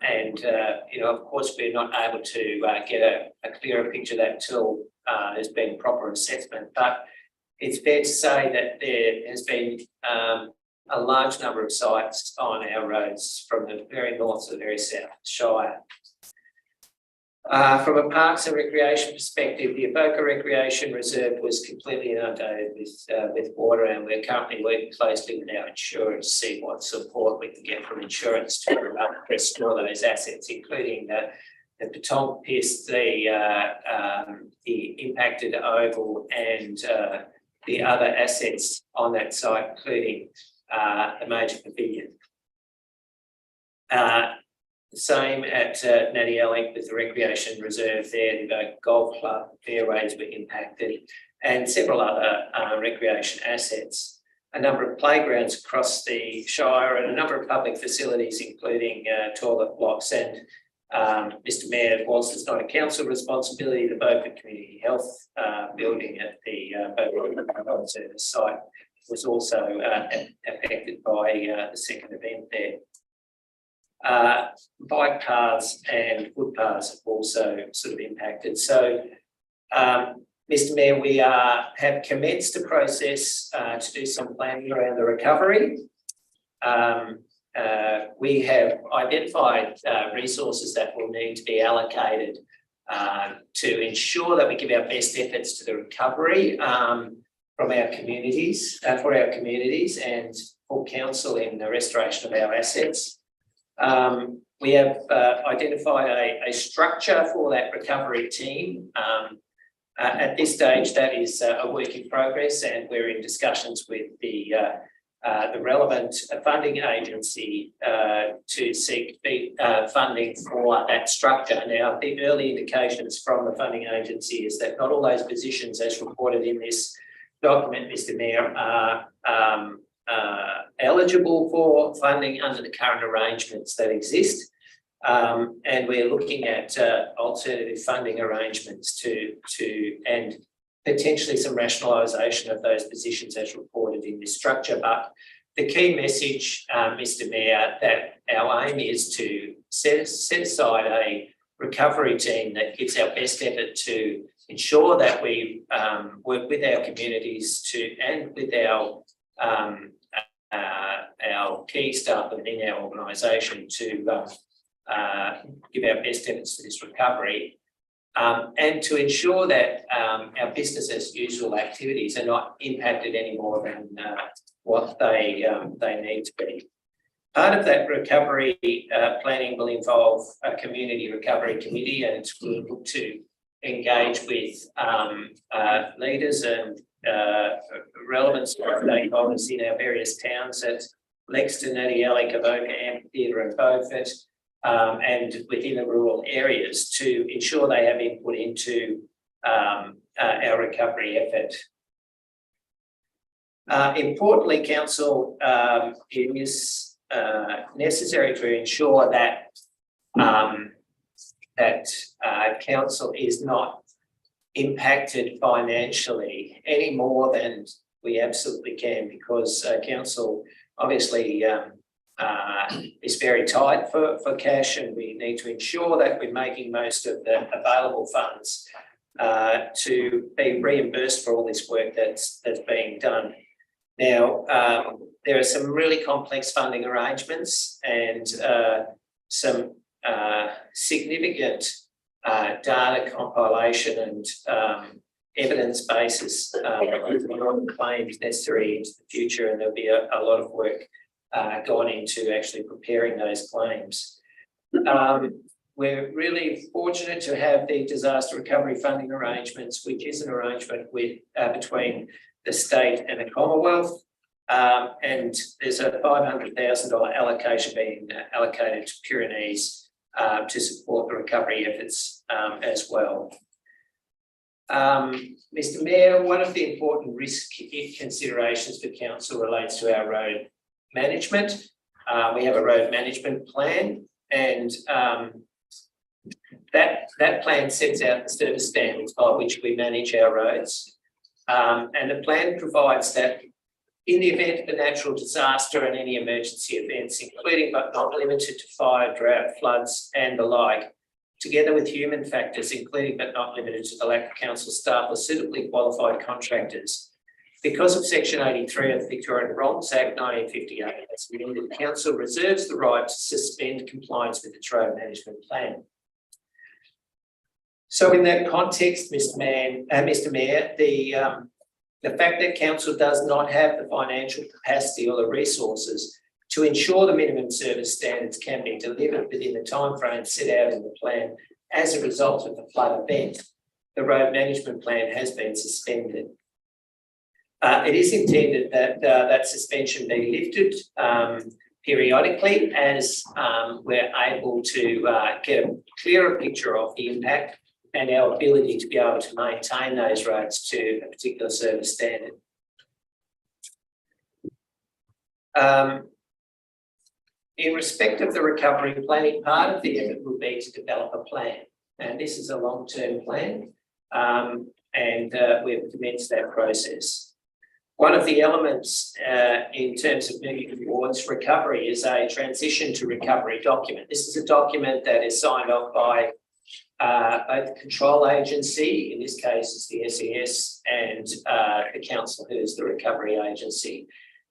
D: of course, we're not able to get a clearer picture of that till there's been proper assessment. But it's fair to say that there has been a large number of sites on our roads from the very north to the very south Shire. From a parks and recreation perspective, the Avoca Recreation Reserve was completely inundated with water, and we're currently working closely with our insurers to see what support we can get from insurance to restore those assets, including the Petong Piss, the impacted oval, and the other assets on that site, including the major pavilion. Same at Natty Alec with the recreation reserve there, the golf club fairways were impacted, and several other recreation assets. A number of playgrounds across the Shire and a number of public facilities, including toilet blocks. And Mr Mayor, whilst it's not a council responsibility, the Beaufort Community Health building at the Beaufort Health Service site was also affected by the second event there. Bike paths and footpaths have also sort of impacted. So, Mr Mayor, we have commenced a process to do some planning around the recovery. We have identified resources that will need to be allocated to ensure that we give our best efforts to the recovery from our communities, for our communities, and for council in the restoration of our assets. We have identified a structure for that recovery team. At this stage, that is a work in progress, and we're in discussions with the relevant funding agency to seek funding for that structure. Now, the early indications from the funding agency is that not all those positions, as reported in this document, Mr Mayor, are eligible for funding under the current arrangements that exist, and we're looking at alternative funding arrangements and potentially some rationalisation of those positions as reported in this structure. But the key message, Mr Mayor, that our aim is to set aside a recovery team that gives our best effort to ensure that we work with our communities and with our key staff within our organisation to give our best efforts to this recovery, and to ensure that our business as usual activities are not impacted any more than what they need to be. Part of that recovery planning will involve a community recovery committee, and we'll look to engage with leaders and relevant stakeholders in our various towns at Lexton, Natty Alec, Avoca, Amphitheatre and Beaufort, and within the rural areas to ensure they have input into our recovery effort. Importantly, Council, it is necessary to ensure that Council is not impacted financially any more than we absolutely can, because Council obviously is very tight for cash, and we need to ensure that we're making most of the available funds to be reimbursed for all this work that's being done. Now, there are some really complex funding arrangements and some significant data compilation and evidence basis on claims necessary into the future, and there'll be a lot of work gone into actually preparing those claims. We're really fortunate to have the disaster recovery funding arrangements, which is an arrangement with between the state and the Commonwealth, and there's a $500,000 allocation being allocated to Pyrenees to support the recovery efforts as well. Mr Mayor, one of the important risk considerations for Council relates to our road management. We have a road management plan, and that plan sets out the service standards by which we manage our roads. And the plan provides that In the event of a natural disaster and any emergency events, including but not limited to fire, drought, floods and the like, together with human factors, including but not limited to the lack of council staff or suitably qualified contractors. Because of Section 83 of the Victorian Wrongs Act 1958, as amended, the council reserves the right to suspend compliance with its road management plan. So in that context, Mr. Mayor, the fact that council does not have the financial capacity or the resources to ensure the minimum service standards can be delivered within the timeframe set out in the plan as a result of the flood event, the road management plan has been suspended. It is intended that that suspension be lifted periodically as we're able to get a clearer picture of the impact and our ability to be able to maintain those roads to a particular service standard. In respect of the recovery planning, part of the effort will be to develop a plan, and this is a long-term plan, and we've commenced that process. One of the elements in terms of moving towards recovery is a transition to recovery document. This is a document that is signed off by both the control agency, in this case is the SES, and the council, who is the recovery agency.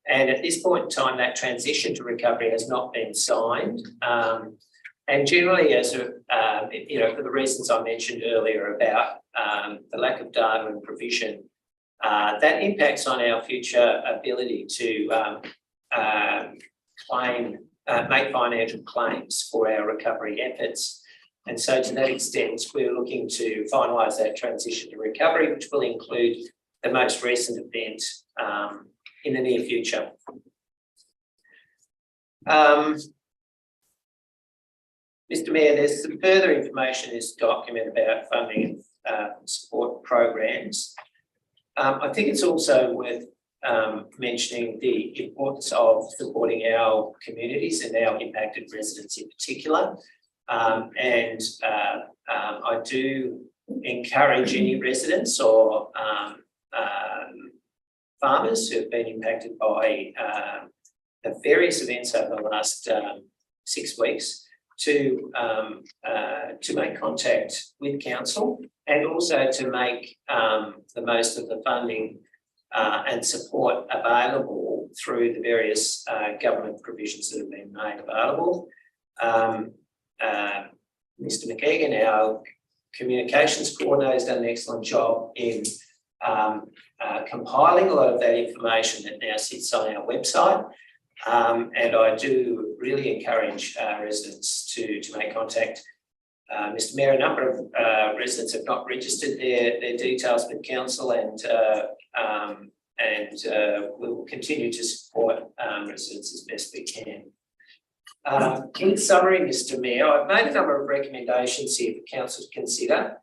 D: And at this point in time, that transition to recovery has not been signed. And generally, as for the reasons I mentioned earlier about the lack of data and provision, that impacts on our future ability to make financial claims for our recovery efforts. And so to that extent, we're looking to finalise that transition to recovery, which will include the most recent event in the near future. Mr. Mayor, there's some further information in this document about funding and support programs. I think it's also worth mentioning the importance of supporting our communities and our impacted residents in particular. I do encourage any residents or farmers who have been impacted by the various events over the last 6 weeks to make contact with council, and also to make the most of the funding and support available through the various government provisions that have been made available. Mr. McKeegan, our communications coordinator, has done an excellent job in compiling a lot of that information that now sits on our website. And I do really encourage residents to make contact. Mr. Mayor, a number of residents have not registered their details with council, and we will continue to support residents as best we can. In summary, Mr. Mayor, I've made a number of recommendations here for council to consider.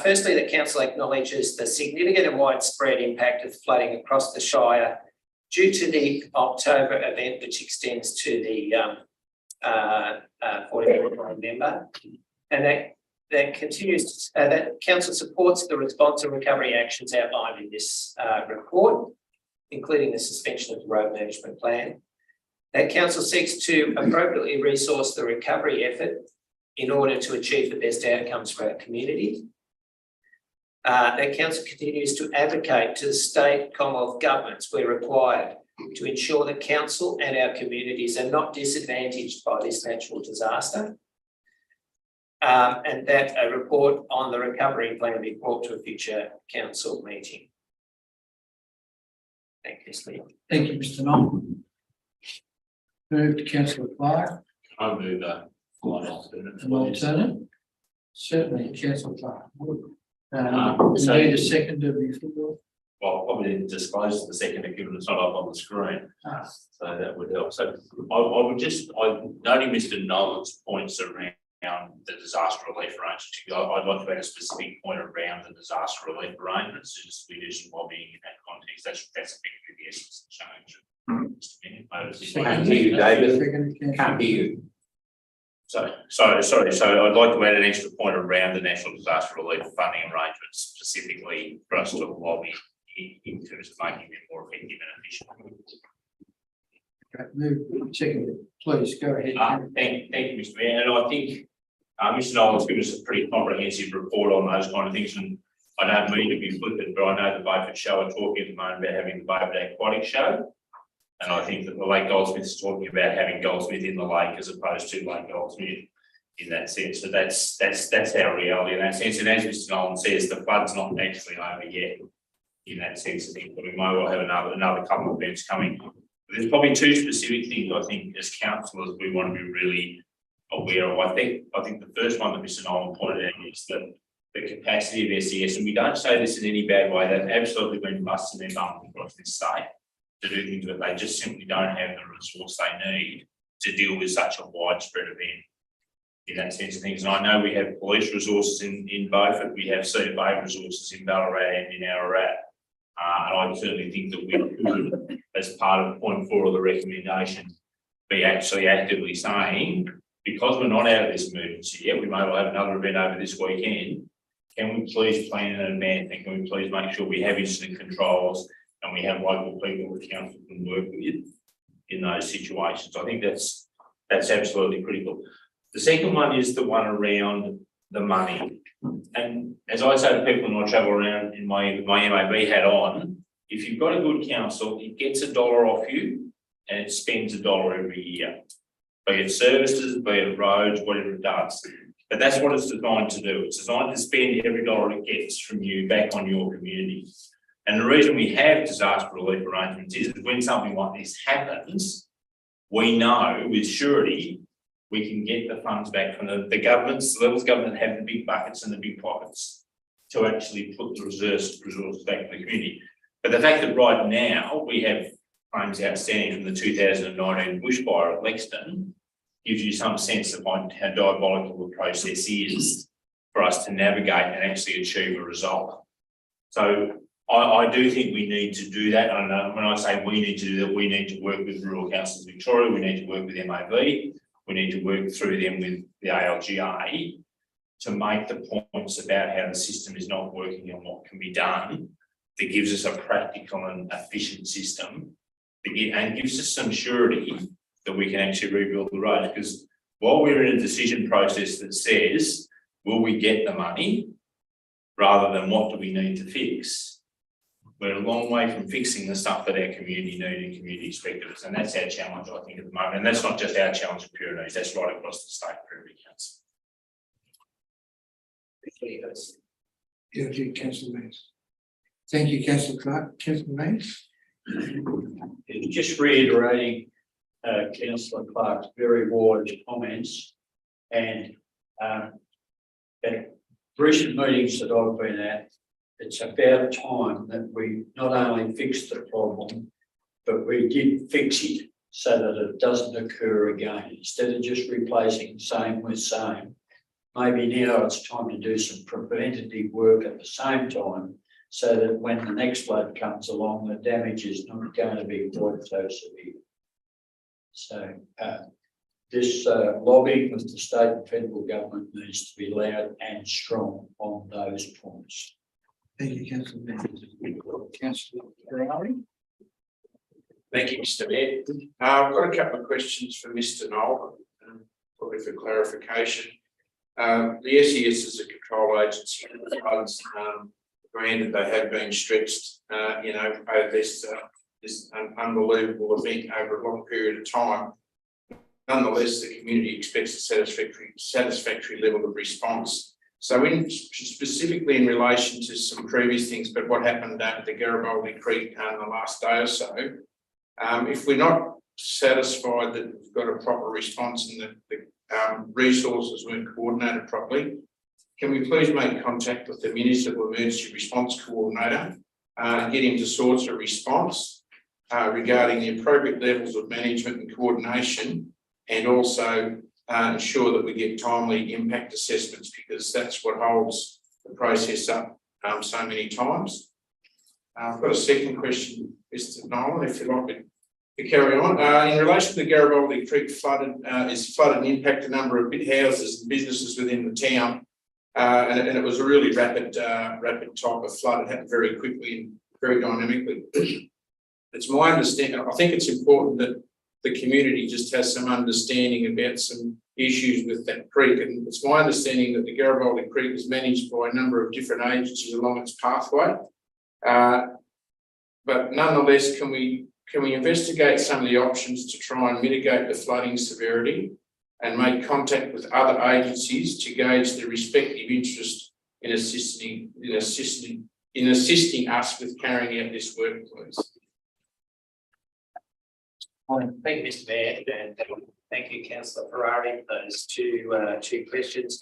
D: Firstly, the council acknowledges the significant and widespread impact of flooding across the Shire due to the October event, which extends to the 44th of November, and that council supports the response and recovery actions outlined in this report, including the suspension of the road management plan. That council seeks to appropriately resource the recovery effort in order to achieve the best outcomes for our community. That council continues to advocate to the state Commonwealth governments where required to ensure that council and our communities are not disadvantaged by this natural disaster. And that a report on the recovery plan be brought to a future council meeting. Thank you, Steve.
A: Thank you, Mr. Knoll. Move to Councillor Clark.
C: I move that one alternate.
A: An alternate? Certainly, Councillor Clark. You need a seconder before?
C: Well, probably didn't disclose the second, given it's not up on the screen. So that would help. So noting Mr. Nolan's points around the disaster relief arrangements, I'd like to add a specific point around the disaster relief arrangements. Just we do some lobbying in that context. That's effectively the essence of the change.
B: Can't hear you, David. Can't hear you.
C: Sorry. So I'd like to add an extra point around the National Disaster Relief Funding arrangements, specifically for us to lobby in terms of making it more effective and efficient.
A: Okay, move, second, please, go ahead.
C: Thank you, Mr. Mayor, and I think Mr. Nolan's given us a pretty comprehensive report on those kind of things, and I don't mean to be flippant, but I know the Beaufort Show are talking at the moment about having the Beaufort Aquatic Show. And I think that the Lake Goldsmith is talking about having Goldsmith in the lake as opposed to Lake Goldsmith in that sense. So that's our reality in that sense. And as Mr. Nolan says, the flood's not actually over yet in that sense. I think we may well have another couple of events coming. There's probably two specific things I think as councillors we want to be really aware of. I think the first one that Mr. Nolan pointed out is that the capacity of SES, and we don't say this in any bad way, they've absolutely been busting their bum across this state to do things, but they just simply don't have the resource they need to deal with such a widespread event in that sense of things. And I know we have police resources in Beaufort, we have CFA resources in Ballarat and in Ararat. And I certainly think that we could, as part of point 4 of the recommendation, be actually actively saying, because we're not out of this emergency yet, we may well have another event over this weekend. Can we please plan in advance, and can we please make sure we have incident controls and we have local people that council can work with in those situations? I think that's absolutely critical. The second one is the one around the money. And as I say to people when I travel around in my MAB hat on, if you've got a good council, it gets $1 off you and it spends $1 every year. Be it services, be it roads, whatever it does. But that's what it's designed to do. It's designed to spend every dollar it gets from you back on your community. And the reason we have disaster relief arrangements is that when something like this happens, we know with surety we can get the funds back from the governments, the levels of government have the big buckets and the big pockets to actually put the resources back in the community. But the fact that right now we have claims outstanding from the 2019 bushfire at Lexington gives you some sense of how diabolical the process is for us to navigate and actually achieve a result. So I do think we need to do that. And when I say we need to do that, we need to work with Rural Councils Victoria, we need to work with MAB, we need to work through them with the ALGA to make the points about how the system is not working and what can be done that gives us a practical and efficient system and gives us some surety that we can actually rebuild the roads. Because while we're in a decision process that says, will we get the money rather than what do we need to fix, we're a long way from fixing the stuff that our community need and community expect of us. And that's our challenge, I think, at the moment. And that's not just our challenge at Pyrenees, that's right across the state for every council.
A: Thank you, Councillor Mains. Thank you, Councillor Clark. Councillor Mains.
F: Just reiterating Councillor Clark's very wise comments, and at recent meetings that I've been at, it's about time that we not only fixed the problem, but we did fix it so that it doesn't occur again. Instead of just replacing same with same, maybe now it's time to do some preventative work at the same time, so that when the next flood comes along, the damage is not going to be quite so severe. So this lobbying with the state and federal government needs to be loud and strong on those points.
A: Thank you, Councillor Mains. Councillor Ferrari.
I: Thank you, Mr. Mayor. I've got a couple of questions for Mr. Nolan, probably for clarification. The SES is a control agency. Funds, granted, they have been stretched, over this unbelievable event over a long period of time. Nonetheless, the community expects a satisfactory level of response. So specifically in relation to some previous things, but what happened at the Garibaldi Creek in the last day or so, if we're not satisfied that we've got a proper response and that the resources weren't coordinated properly, can we please make contact with the Municipal Emergency Response Coordinator and get him to source a response regarding the appropriate levels of management and coordination, and also ensure that we get timely impact assessments, because that's what holds the process up so many times. I've got a second question, Mr. Nolan, if you'd like to carry on. In relation to the Garibaldi Creek flooded, it's flooded and impacted a number of houses and businesses within the town, and it was a really rapid type of flood. It happened very quickly and very dynamically. It's my understanding, I think it's important that the community just has some understanding about some issues with that creek. And it's my understanding that the Garibaldi Creek is managed by a number of different agencies along its pathway. But nonetheless, can we investigate some of the options to try and mitigate the flooding severity and make contact with other agencies to gauge the respective interest in assisting us with carrying out this work, please?
D: Thank you, Mr. Mayor, and thank you, Councillor Ferrari, for those two questions.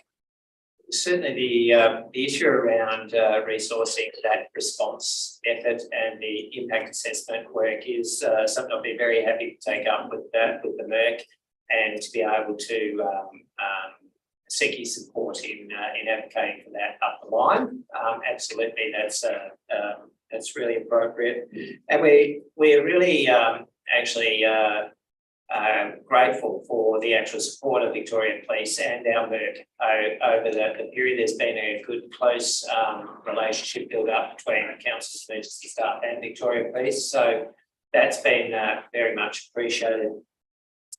D: Certainly the issue around resourcing that response effort and the impact assessment work is something I'll be very happy to take up with the MERC and to be able to seek your support in advocating for that up the line. Absolutely, that's really appropriate, and we're really actually grateful for the actual support of Victoria Police and our MERC over the period. There's been a good close relationship built up between the Council's emergency staff and Victoria Police, so that's been very much appreciated.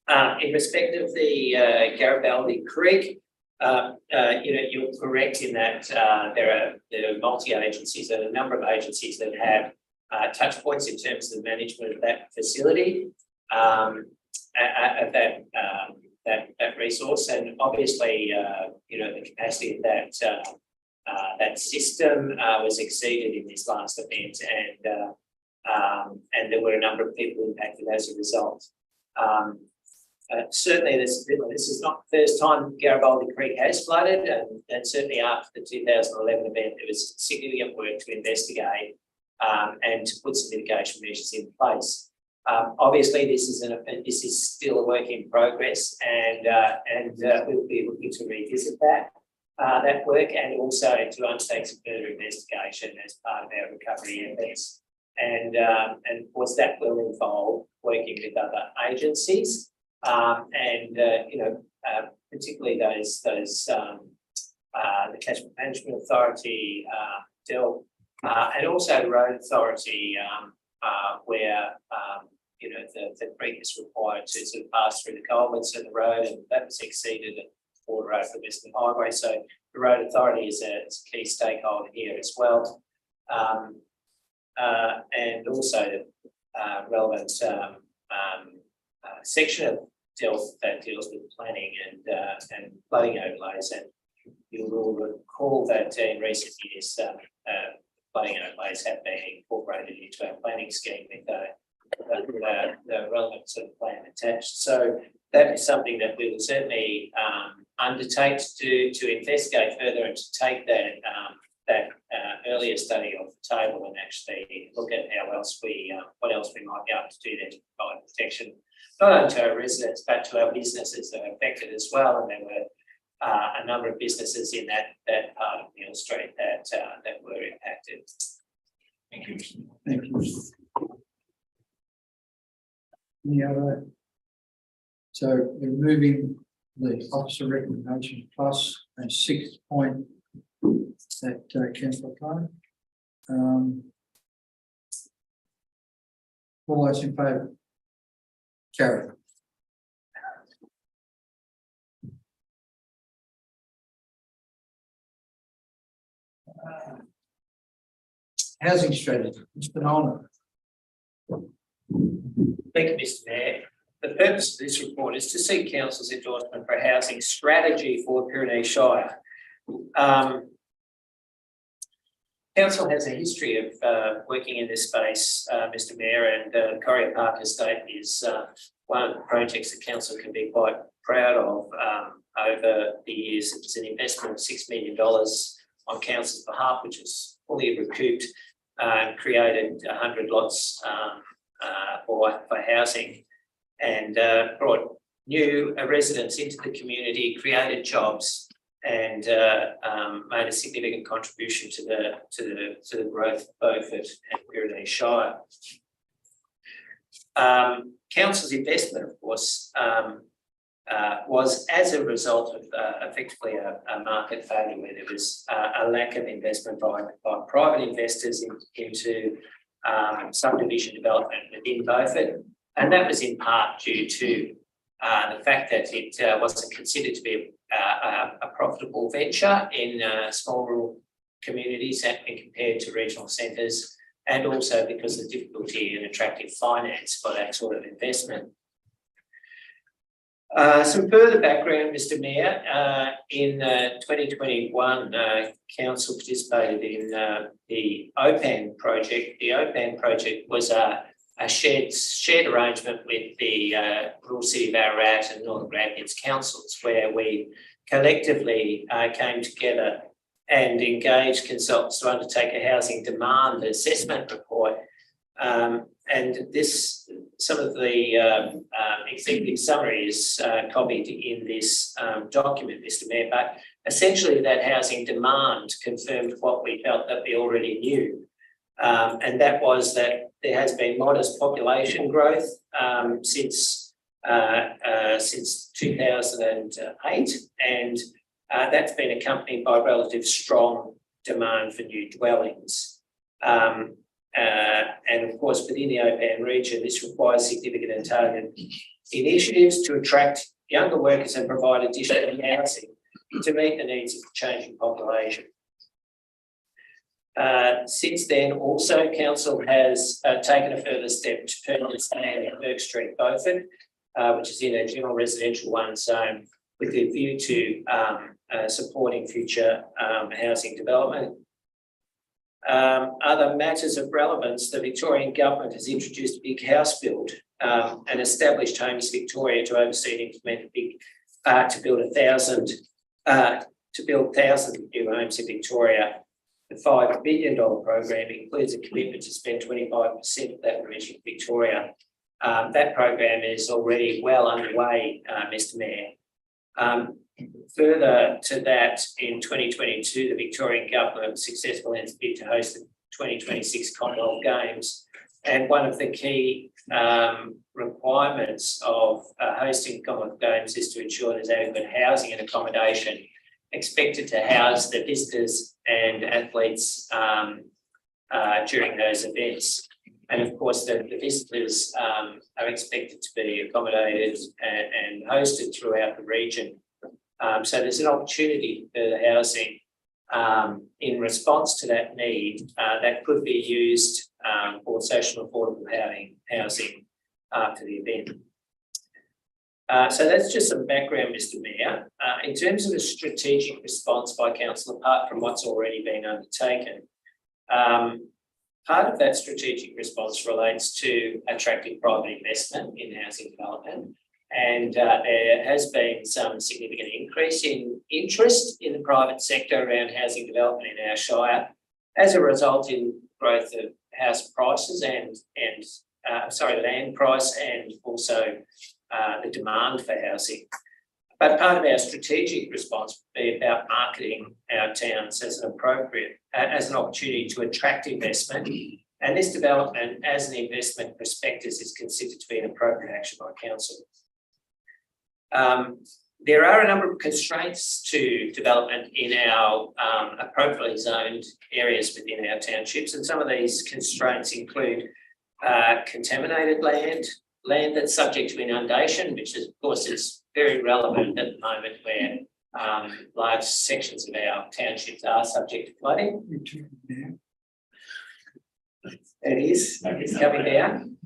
D: In respect of the Garibaldi Creek, you're correct in that there are multi-agencies and a number of agencies that have touch points in terms of the management of that facility, at that resource, and obviously, the capacity of that system was exceeded in this last event, and there were a number of people impacted as a result. Certainly, this is not the first time Garibaldi Creek has flooded, and certainly after the 2011 event, there was significant work to investigate and to put some mitigation measures in place. Obviously, this is still a work in progress, and we'll be looking to revisit that work, and also to undertake some further investigation as part of our recovery efforts. And of course, that will involve working with other agencies, particularly those the Catchment Management Authority, DEL, and also the Road Authority, where the creek is required to sort of pass through the culverts of the road, and that was exceeded at the border over the Western Highway. So the Road Authority is a key stakeholder here as well, and also the relevant section of DEL that deals with planning and flooding overlays. And you will recall that in recent years, flooding overlays have been incorporated into our planning scheme with the relevant sort of plan attached. So that is something that we will certainly undertake to investigate further and to take that earlier study off the table and actually look at what else we might be able to do there to provide protection, not only to our residents but to our businesses that are affected as well. And there were a number of businesses in that part of Neil Street that were impacted. Thank you.
A: Thank you. Any other? So we're moving the officer recommendation plus a 6th point that Councillor Klein. All those in favour? Carry. Housing strategy, Mr. Nolan.
D: Thank you, Mr. Mayor. The purpose of this report is to seek Council's endorsement for a housing strategy for Pyrenees Shire. Council has a history of working in this space, Mr. Mayor, and Corrie Park Estate is one of the projects that Council can be quite proud of over the years. It was an investment of $6 million on Council's behalf, which was fully recouped and created 100 lots for housing, and brought new residents into the community, created jobs, and made a significant contribution to the growth of Beaufort and Pyrenees Shire. Council's investment, of course, was as a result of effectively a market failure where there was a lack of investment by private investors into subdivision development within Beaufort. And that was in part due to the fact that it wasn't considered to be a profitable venture in small rural communities and compared to regional centres, and also because of the difficulty in attracting finance for that sort of investment. Some further background, Mr. Mayor. In 2021, Council participated in the OPAN project. The OPAN project was a shared arrangement with the Rural City of Ararat and Northern Grampians councils, where we collectively came together and engaged consultants to undertake a housing demand assessment report. And this, some of the executive summary is copied in this document, Mr. Mayor, but essentially that housing demand confirmed what we felt that we already knew. And that was that there has been modest population growth since 2008, and that's been accompanied by relative strong demand for new dwellings. And of course, within the OPAN region, this requires significant and targeted initiatives to attract younger workers and provide additional housing to meet the needs of the changing population. Since then, also, Council has taken a further step to permanently expand at Burke Street, Beaufort, which is in a general residential one zone, with a view to supporting future housing development. Other matters of relevance, the Victorian Government has introduced a big house build and established Homes Victoria to oversee and implement a big to build 1,000 new homes in Victoria. The $5 billion program includes a commitment to spend 25% of that in Region Victoria. That program is already well underway, Mr. Mayor. Further to that, in 2022, the Victorian Government was successful in its bid to host the 2026 Commonwealth Games. And one of the key requirements of hosting Commonwealth Games is to ensure there's adequate housing and accommodation expected to house the visitors and athletes during those events. And of course, the visitors are expected to be accommodated and hosted throughout the region. So there's an opportunity for the housing in response to that need that could be used for social affordable housing after the event. So that's just some background, Mr. Mayor. In terms of the strategic response by Council, apart from what's already been undertaken, part of that strategic response relates to attracting private investment in housing development. And there has been some significant increase in interest in the private sector around housing development in our Shire as a result in growth of house prices and land price, and also the demand for housing. But part of our strategic response would be about marketing our towns as an opportunity to attract investment. And this development as an investment prospectus is considered to be an appropriate action by Council. There are a number of constraints to development in our appropriately zoned areas within our townships, and some of these constraints include contaminated land that's subject to inundation, which is, of course, is very relevant at the moment where large sections of our townships are subject to flooding. It's coming down.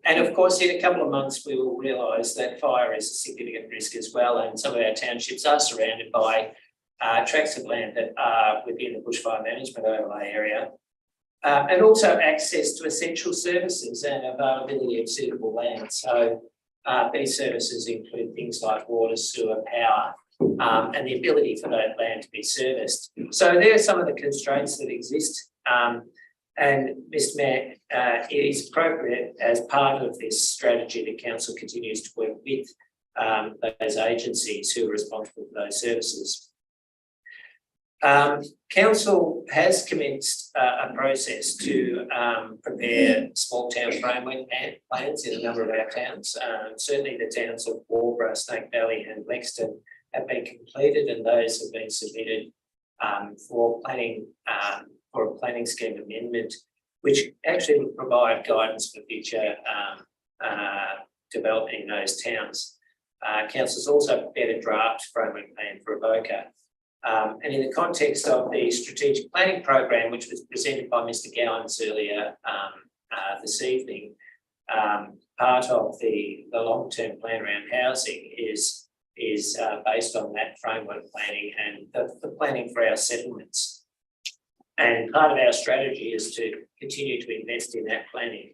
D: And of course, in a couple of months, we will realise that fire is a significant risk as well. And some of our townships are surrounded by tracts of land that are within the bushfire management overlay area. And also access to essential services and availability of suitable land. So these services include things like water, sewer, power, and the ability for that land to be serviced. So there are some of the constraints that exist. And Mr. Mayor, it is appropriate as part of this strategy that Council continues to work with those agencies who are responsible for those services. Council has commenced a process to prepare small town framework plans in a number of our towns. Certainly the towns of Waubra, Snake Valley and Lexington have been completed, and those have been submitted for planning for a planning scheme amendment which actually would provide guidance for future development in those towns. Council's also prepared a draft framework plan for Avoca. And in the context of the strategic planning program, which was presented by Mr. Gowans earlier this evening, part of the long-term plan around housing is based on that framework planning and the planning for our settlements. And part of our strategy is to continue to invest in that planning.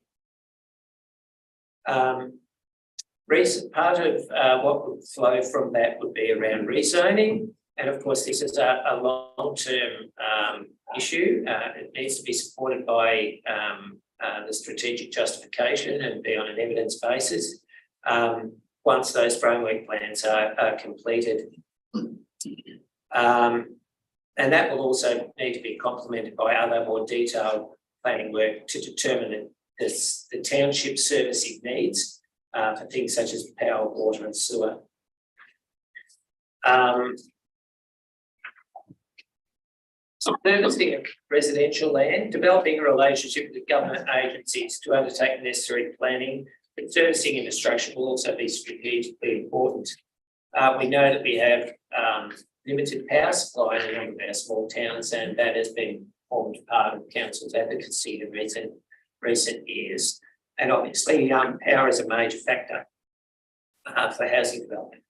D: Recent part of what would flow from that would be around rezoning. And of course, this is a long-term issue. It needs to be supported by the strategic justification and be on an evidence basis. Once those framework plans are completed. And that will also need to be complemented by other more detailed planning work to determine the township servicing needs for things such as power, water and sewer. Servicing of residential land, developing a relationship with government agencies to undertake necessary planning. But servicing infrastructure will also be strategically important. We know that we have limited power supply in a number of our small towns, and that has been formed part of council's advocacy in recent years. And obviously, power is a major factor for housing development.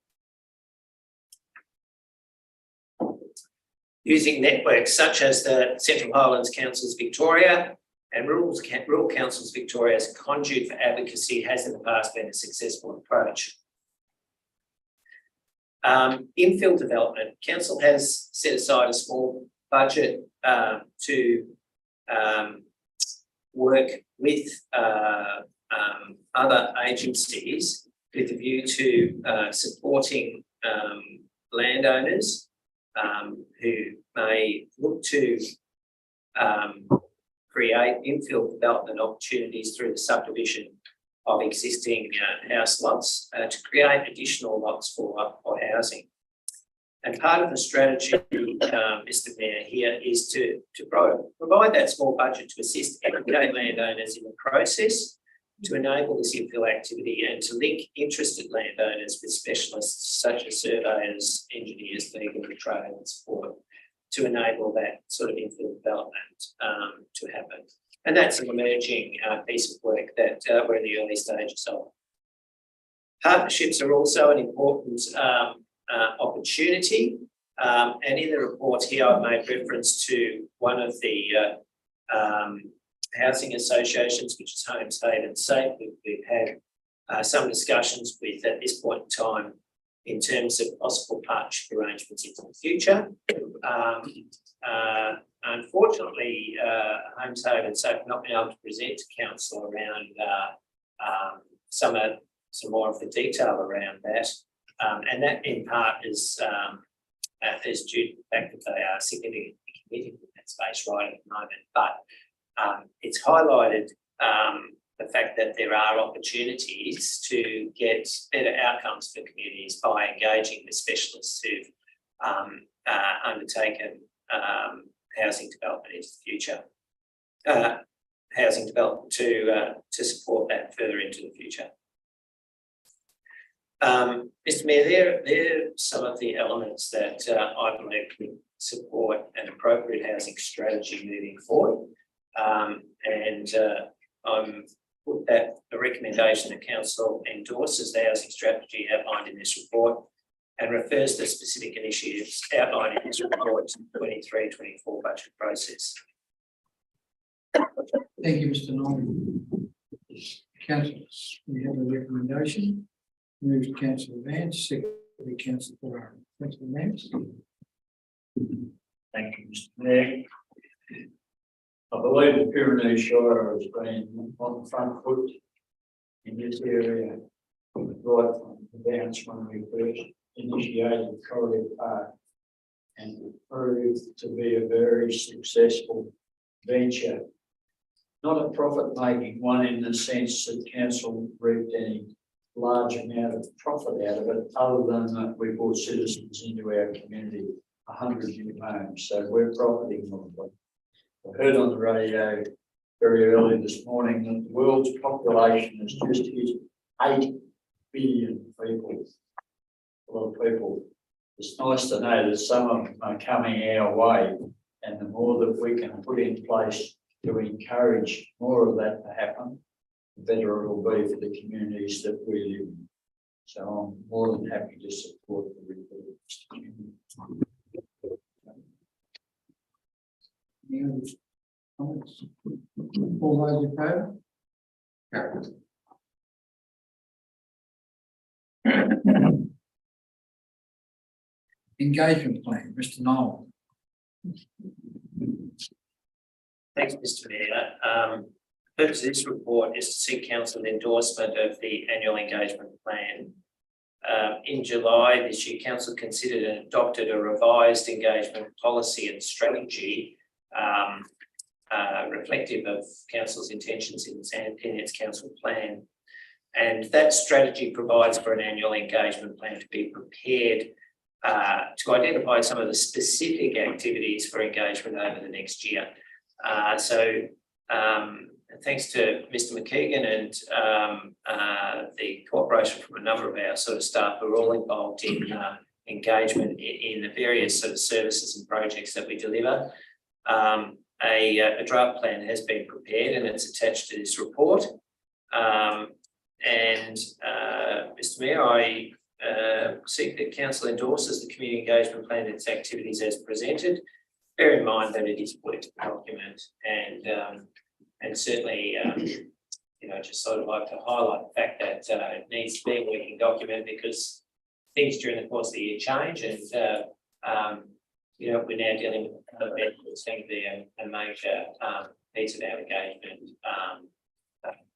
D: Using networks such as the Central Highlands Councils Victoria and Rural Councils Victoria as a conduit for advocacy has in the past been a successful approach. Infill development. Council has set aside a small budget to work with other agencies with a view to supporting landowners who may look to create infill development opportunities through the subdivision of existing house lots to create additional lots for housing. And part of the strategy, Mr. Mayor, here is to provide that small budget to assist educate landowners in the process to enable this infill activity and to link interested landowners with specialists such as surveyors, engineers, legal and trade and support to enable that sort of infill development to happen. And that's an emerging piece of work that we're in the early stages of. Partnerships are also an important opportunity. And in the report here, I've made reference to one of the housing associations, which is Homes Haven Safe. We've had some discussions with at this point in time in terms of possible partnership arrangements into the future. Unfortunately, Homes Haven Safe have not been able to present to council around some more of the detail around that. And that in part is due to the fact that they are significantly committed in that space right at the moment. But it's highlighted the fact that there are opportunities to get better outcomes for communities by engaging with specialists who've undertaken housing development into the future, housing development to support that further into the future. Mr. Mayor, there are some of the elements that I believe can support an appropriate housing strategy moving forward. I'm put that the recommendation that council endorses the housing strategy outlined in this report and refers to specific initiatives outlined in this report to the 23-24 budget process.
A: Thank you, Mr. Norman. Councillors, we have a recommendation. Moved to Councillor Vance, secondly Councillor Ferraro. Councillor Vance.
F: Thank you, Mr. Mayor. I believe the Pyrenees Shire has been on the front foot in this area right from the bounce when we first initiated Corridor Park, and it proved to be a very successful venture. Not a profit-making one in the sense that council reaped any large amount of profit out of it, other than that we brought citizens into our community, 100 new homes, so we're profiting on it. I heard on the radio very early this morning that the world's population has just hit 8 billion people. A lot of people. It's nice to know that some of them are coming our way, and the more that we can put in place to encourage more of that to happen, the better it will be for the communities that we live in. So I'm more than happy to support the report.
A: Any other comments? All those in favour? Carried. Engagement plan, Mr. Noel.
D: Thanks, Mr. Mayor. The purpose of this report is to seek council endorsement of the annual engagement plan. In July this year, council considered and adopted a revised engagement policy and strategy reflective of council's intentions in its council plan. And that strategy provides for an annual engagement plan to be prepared to identify some of the specific activities for engagement over the next year. Thanks to Mr. McKeegan and the cooperation from a number of our sort of staff who are all involved in engagement in the various sort of services and projects that we deliver. A draft plan has been prepared and it's attached to this report. Mr. Mayor, I seek that council endorses the community engagement plan and its activities as presented. Bear in mind that it is a political document and certainly, just sort of like to highlight the fact that it needs to be a working document because things during the course of the year change and, we're now dealing with the event that's going to be a major piece of our engagement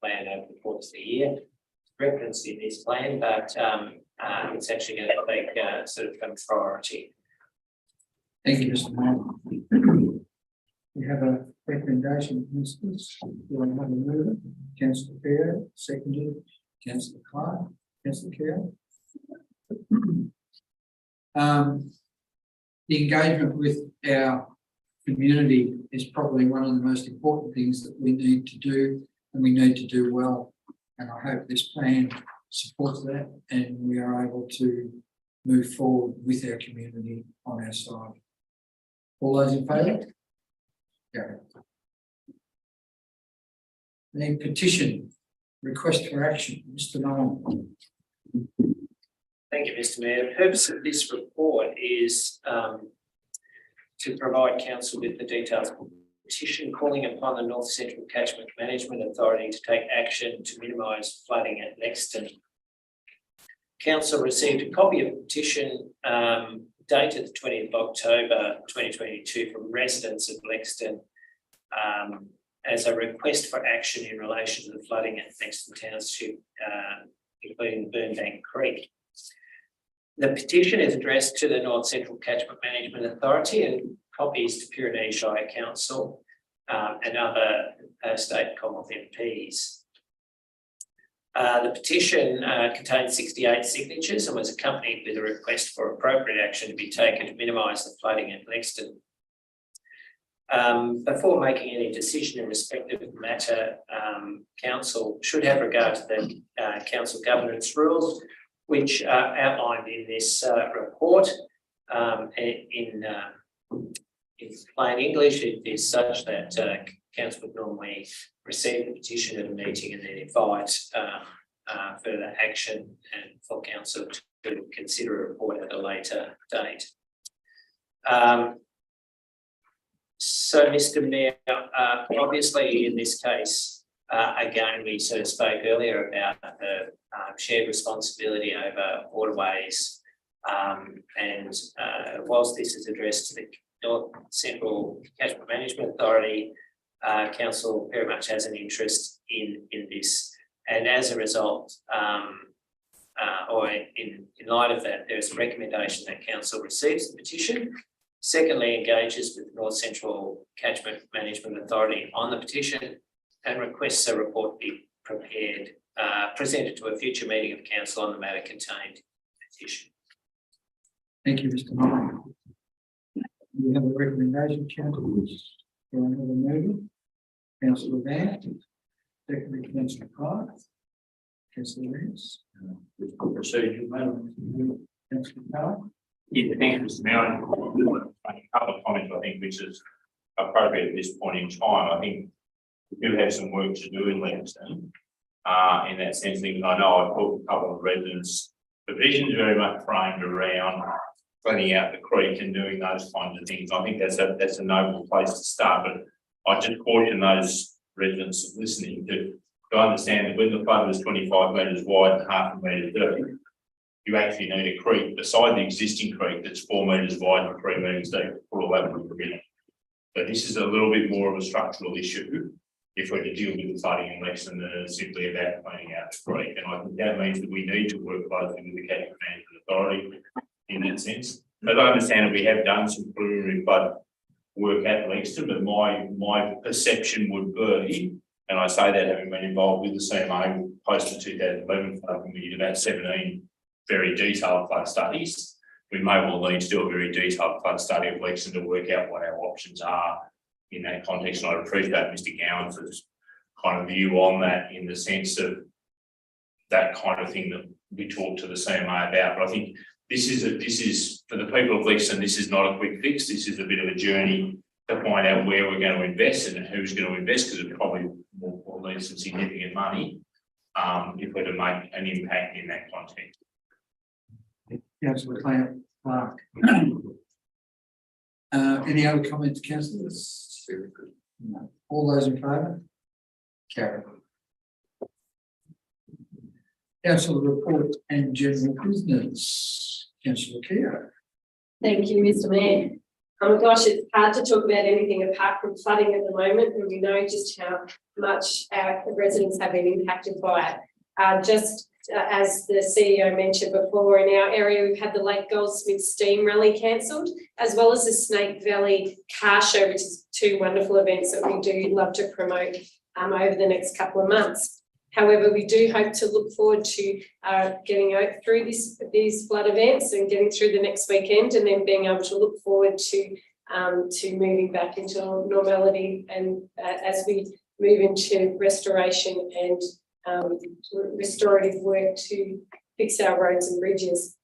D: plan over the course of the year. It's referenced in this plan, but it's actually going to take sort of a priority.
A: Thank you, Mr. Noel. We have a recommendation, Ministers. Do I have a mover? Councillor Fair, seconded. Councillor Clark, Councillor Carroll. The engagement with our community is probably one of the most important things that we need to do, and we need to do well. And I hope this plan supports that, and we are able to move forward with our community on our side. All those in favour? Yeah. The petition, request for action, Mr. Noel.
D: Thank you, Mr. Mayor. The purpose of this report is to provide council with the details of the petition calling upon the North Central Catchment Management Authority to take action to minimise flooding at Lexton. Council received a copy of the petition dated the 20th of October 2022 from residents of Lexton as a request for action in relation to the flooding at Lexton Township, including Burnbank Creek. The petition is addressed to the North Central Catchment Management Authority and copies to Pyrenees Shire Council and other state and Commonwealth MPs. The petition contains 68 signatures and was accompanied with a request for appropriate action to be taken to minimise the flooding at Lexton. Before making any decision in respect of the matter, council should have regard to the council governance rules, which are outlined in this report. In plain English, it is such that council would normally receive the petition at a meeting and then invite further action and for council to consider a report at a later date. So, Mr. Mayor, obviously in this case, again, we sort of spoke earlier about the shared responsibility over waterways, and whilst this is addressed to the North Central Catchment Management Authority, council very much has an interest in this, and as a result, or in light of that, there's a recommendation that council receives the petition. Secondly, engages with the North Central Catchment Management Authority on the petition and requests a report be prepared, presented to a future meeting of council on the matter contained in the petition.
A: Thank you, Mr. Noel. We have a recommendation, councillors. Do I have a mover? Councillor Van, secondly Councillor Clark. Councillor Rees.
F: Procedure, madam.
A: Councillor Clark.
C: Yeah, thanks, Mr. Mayor. A couple of comments, I think, which is appropriate at this point in time. I think we do have some work to do in Livingston. In that sense, I know I've talked to a couple of residents. The vision is very much framed around cleaning out the creek and doing those kinds of things. I think that's a noble place to start, but I just caution those residents listening to understand that when the flood was 25 metres wide and half a metre deep, you actually need a creek beside the existing creek that's 4 metres wide and 3 metres deep to pull all that water in. So this is a little bit more of a structural issue if we're to deal with the flooding in Lexington than simply about cleaning out the creek. And I think that means that we need to work closely with the Catchment Management Authority in that sense. As I understand it, we have done some preliminary flood work at Lexington, but my perception would be, and I say that having been involved with the CMA post the 2011 flood, when we did about 17 very detailed flood studies. We may well need to do a very detailed flood study of Lexington to work out what our options are in that context. And I appreciate Mr. Gowan's kind of view on that in the sense of that kind of thing that we talked to the CMA about. But I think this is for the people of Lexington, this is not a quick fix. This is a bit of a journey to find out where we're going to invest and who's going to invest, because it probably will need some significant money if we're to make an impact in that context.
A: Councillor Clark. Any other comments, councillors? No. All those in favour? Carry. Councillor report and general business. Councillor Keogh.
H: Thank you, Mr. Mayor. Oh my gosh, it's hard to talk about anything apart from flooding at the moment, and we know just how much our residents have been impacted by it. Just as the CEO mentioned before, in our area, we've had the Lake Goldsmith Steam Rally cancelled, as well as the Snake Valley Car Show, which is two wonderful events that we do love to promote over the next couple of months. However, we do hope to look forward to getting through these flood events and getting through the next weekend, and then being able to look forward to moving back into normality, and as we move into restoration and restorative work to fix our roads and bridges.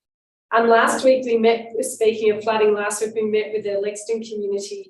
H: Last week we met, speaking of flooding, last week we met with the Lexington community,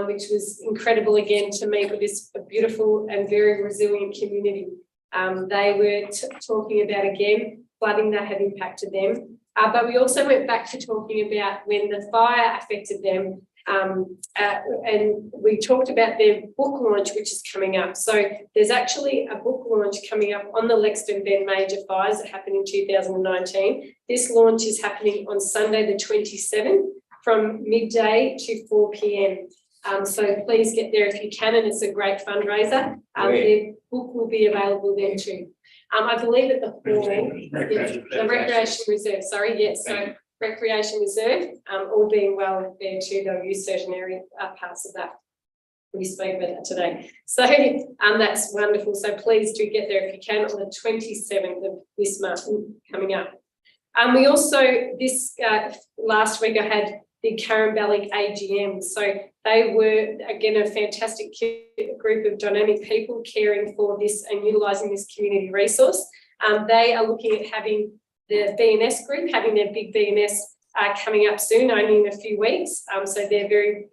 H: which was incredible again to meet with this beautiful and very resilient community. They were talking about, again, flooding that had impacted them. But we also went back to talking about when the fire affected them. And we talked about their book launch, which is coming up. So there's actually a book launch coming up on the Lexington Ben major fires that happened in 2019. This launch is happening on Sunday the 27th from midday to 4 p.m. So please get there if you can, and it's a great fundraiser. Their book will be available then too. I believe at the hall, the Recreation Reserve, sorry, yes, so Recreation Reserve, all being well there too, they'll use certain area parts of that. We spoke about that today. So that's wonderful. So please do get there if you can on the 27th of this month coming up. We also, this last week I had the Caramballic AGM. So they were, again, a fantastic group of dynamic people caring for this and utilising this community resource. They are looking at having the BNS group, having their big BNS coming up soon, only in a few weeks. So they're very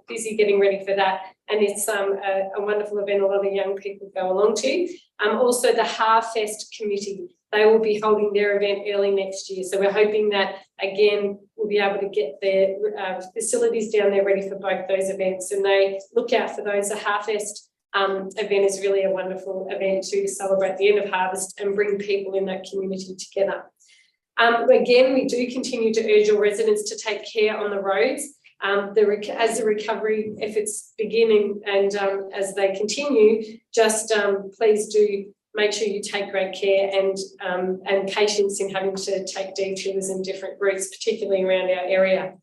H: busy getting ready for that. And it's a wonderful event a lot of young people go along to. Also the Harfest committee, they will be holding their event early next year. So we're hoping that, again, we'll be able to get their facilities down there ready for both those events. And they look out for those. The Harfest event is really a wonderful event to celebrate the end of harvest and bring people in that community together. Again, we do continue to urge all residents to take care on the roads. As the recovery efforts begin and as they continue, just please do make sure you take great care and patience in having to take detours and different routes, particularly around our area.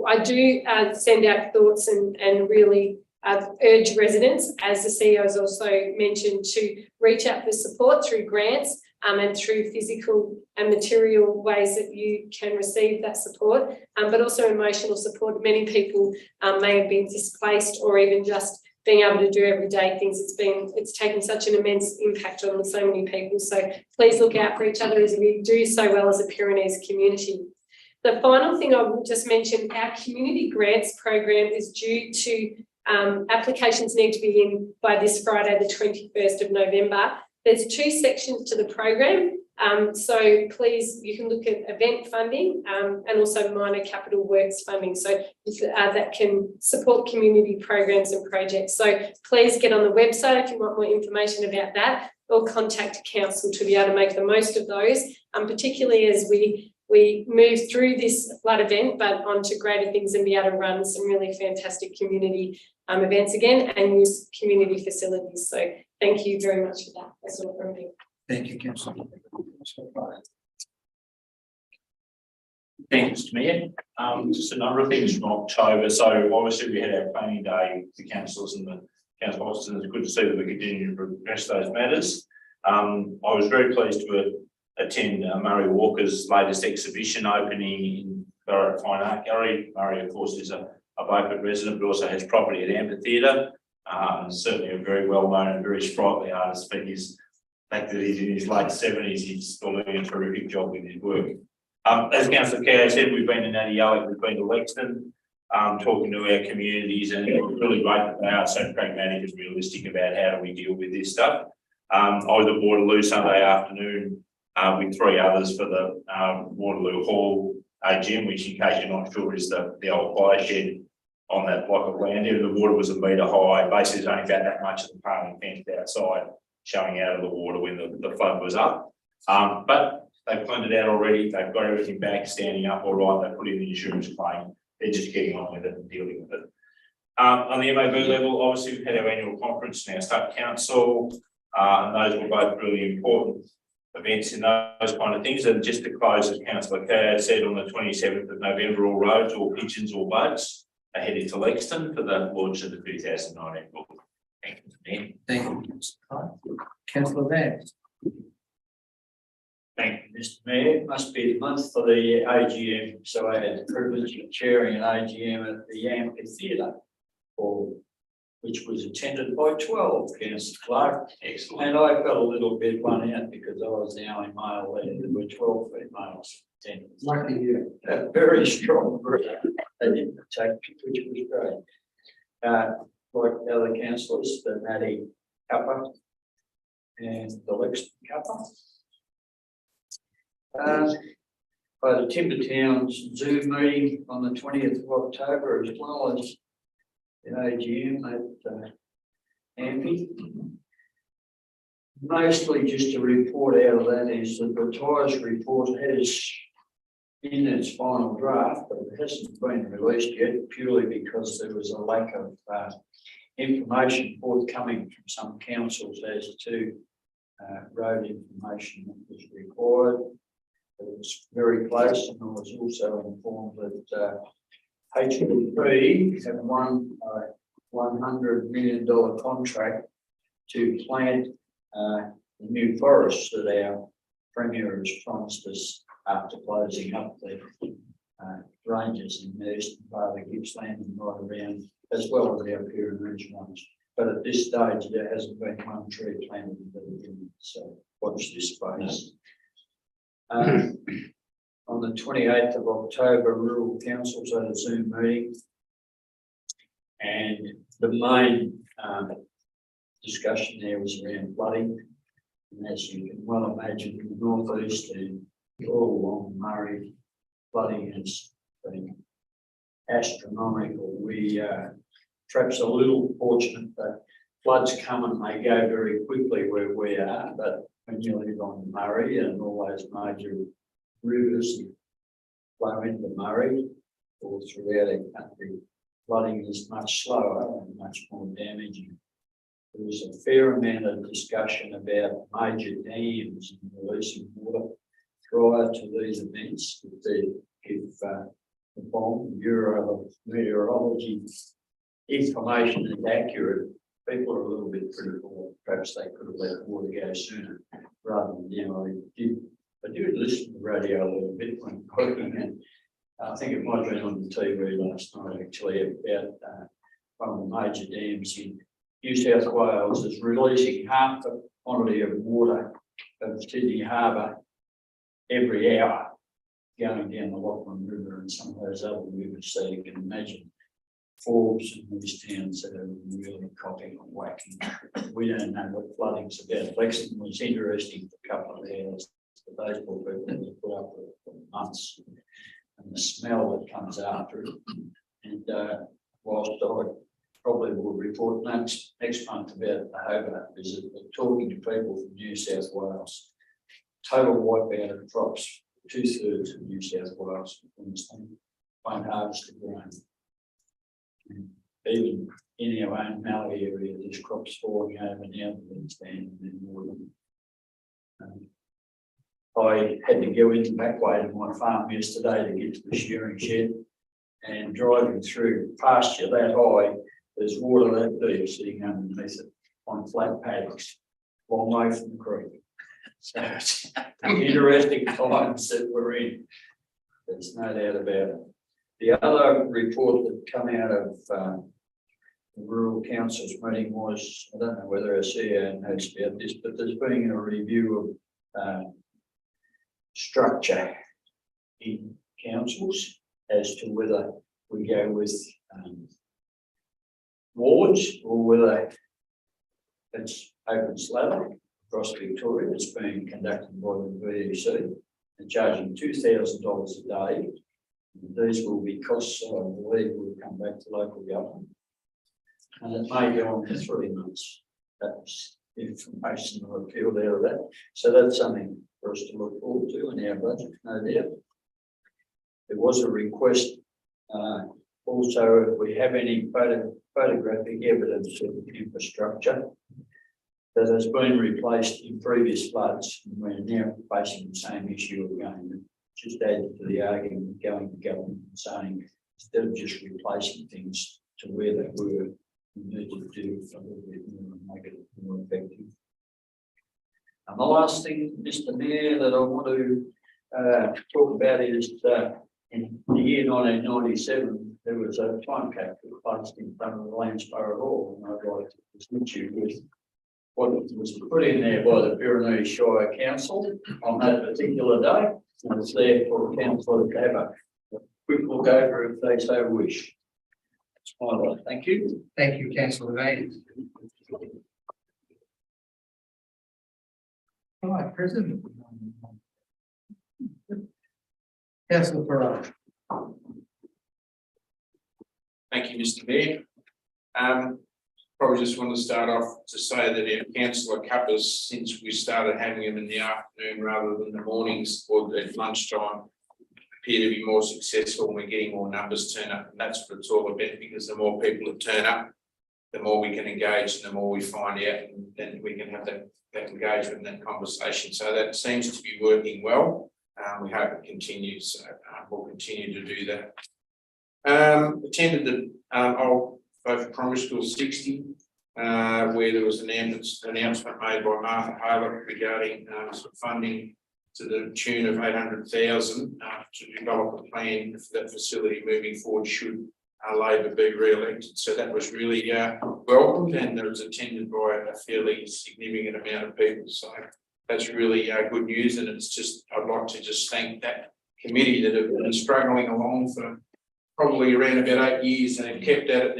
H: I do send out thoughts and really urge residents, as the CEO has also mentioned, to reach out for support through grants and through physical and material ways that you can receive that support, but also emotional support. Many people may have been displaced or even just being able to do everyday things. It's taken such an immense impact on so many people. So please look out for each other as we do so well as a Pyrenees community. The final thing I will just mention, our community grants program is due to, applications need to be in by this Friday, the 21st of November. There's 2 sections to the program. So please, you can look at event funding and also minor capital works funding. So that can support community programs and projects. So please get on the website if you want more information about that, or contact council to be able to make the most of those, particularly as we move through this flood event, but onto greater things and be able to run some really fantastic community events again and use community facilities. So thank you very much for that. That's all from me.
A: Thank you, councillor.
C: Thank you, Mr. Mayor. Just a number of things from October. So obviously we had our planning day with the councillors and the council officers, and it's good to see that we continue to progress those matters. I was very pleased to attend Murray Walker's latest exhibition opening in Barrett Fine Art Gallery. Murray, of course, is a Beaufort resident, but also has property at Amphitheatre. Certainly a very well-known and very sprightly artist, but the fact that he's in his late 70s, he's still doing a terrific job with his work. As Councillor Cow said, we've been to Natty Yallock, we've been to Lexington, talking to our communities, and it's really great that they are so pragmatic and realistic about how do we deal with this stuff. I was at Waterloo Sunday afternoon with 3 others for the Waterloo Hall AGM, which, in case you're not sure, is the old fire shed on that block of land there. The water was 1 metre high. Basically, there's only about that much of the parliament fence outside showing out of the water when the flood was up. But they've cleaned it out already. They've got everything back, standing up all right. They put in the insurance claim. They're just getting on with it and dealing with it. On the MAB level, obviously, we've had our annual conference in our state council, and those were both really important events in those kind of things. And just to close, as Councillor Kerr said, on the 27th of November, all roads, all pigeons, all boats are headed to Lexington for the launch of the 2019 book. Thank you.
A: Thank you. Councillor Vance.
F: Thank you, Mr. Mayor. It must be the month for the AGM, so I had the privilege of chairing an AGM at the Amphitheatre, which was attended by 12, Councillor Clark.
C: Excellent.
F: And I felt a little bit run out because I was the only male there. There were 12 females attending.
A: Lucky you.
F: A very strong group. They didn't take, which was great. Like the other councillors, the Natty Cuppa and the Lexington Cuppa. By the Timber Towns Zoom meeting on the 20th of October, as well as the AGM at Amphi. Mostly just a report out of that is that the TIRES report has in its final draft, but it hasn't been released yet purely because there was a lack of information forthcoming from some councils as to road information that was required. It was very close, and I was also informed that HPP have won a $100 million contract to plant the new forests that our Premier has promised us after closing up the ranges in the eastern part of Gippsland and right around, as well as our Pyrenees ones. But at this stage, there hasn't been one tree planted in the beginning, so watch this space. On the 28th of October, Rural Councils had a Zoom meeting, and the main discussion there was around flooding. And as you can well imagine, in the northeast and all along Murray, flooding has been astronomical. We perhaps a little fortunate that floods come and they go very quickly where we are, but when you live on Murray and all those major rivers flow into Murray or throughout the country, flooding is much slower and much more damaging. There was a fair amount of discussion about major dams and releasing water prior to these events. If the bomb Bureau of Meteorology information is accurate, people are a little bit critical. Perhaps they could have let water go sooner rather than now. I did listen to the radio a little bit when working, and I think it might have been on the TV last night actually about one of the major dams in New South Wales is releasing half the quantity of water of Sydney Harbour every hour going down the Lachlan River and some of those other rivers, so you can imagine Forbes and these towns that are really copying and whacking. We don't know what flooding's about. Lexington was interesting for a couple of hours, but those poor people have put up with it for months. And the smell that comes after it. And whilst I probably will report next month about the Hobart visit, but talking to people from New South Wales, total wipeout of crops, 2/3 of New South Wales, won't harvest the grain. Even in our own Mallee area, there's crops falling over now that have been in northern. I had to go in the back way to my farm yesterday to get to the shearing shed, and driving through pasture that high, there's water that deep sitting underneath it on flat paddocks, long way from the creek. So it's interesting times that we're in. There's no doubt about it. The other report that come out of the Rural Council's meeting was, I don't know whether our CEO knows about this, but there's been a review of structure in councils as to whether we go with wards or whether it's open slather across Victoria. It's being conducted by the VEC and charging $2,000 a day. These will be costs, I believe, will come back to local government. And it may go on for 3 months. That's information I peeled out of that. So that's something for us to look forward to in our budget, no doubt. There was a request also if we have any photographic evidence of infrastructure that has been replaced in previous floods, and we're now facing the same issue again. Just added to the argument going to government and saying instead of just replacing things to where they were, we need to do a little bit more and make it more effective. And the last thing, Mr. Mayor, that I want to talk about is in the year 1997, there was a time capsule placed in front of the Landsborough Hall, and I'd like to present you with what was put in there by the Pyrenees Shire Council on that particular day. And it's there for the council to have a quick look over if they so wish. It's my right. Thank you.
A: Thank you, Councillor Vane. All right, President. Councillor Farage.
I: Thank you, Mr. Mayor. Probably just want to start off to say that our councillor cuppers, since we started having them in the afternoon rather than the mornings or at lunchtime, appear to be more successful and we're getting more numbers turn up. And that's what it's all about, because the more people that turn up, the more we can engage and the more we find out, and then we can have that engagement and that conversation. So that seems to be working well. We hope it continues. So we'll continue to do that. Attended the old both primary school 60, where there was an announcement made by Martha Haler regarding some funding to the tune of 800,000 to develop a plan for that facility moving forward should Labor be re-elected. So that was really welcomed, and it was attended by a fairly significant amount of people. So that's really good news, and it's just, I'd like to just thank that committee that have been struggling along for probably around about 8 years, and they've kept at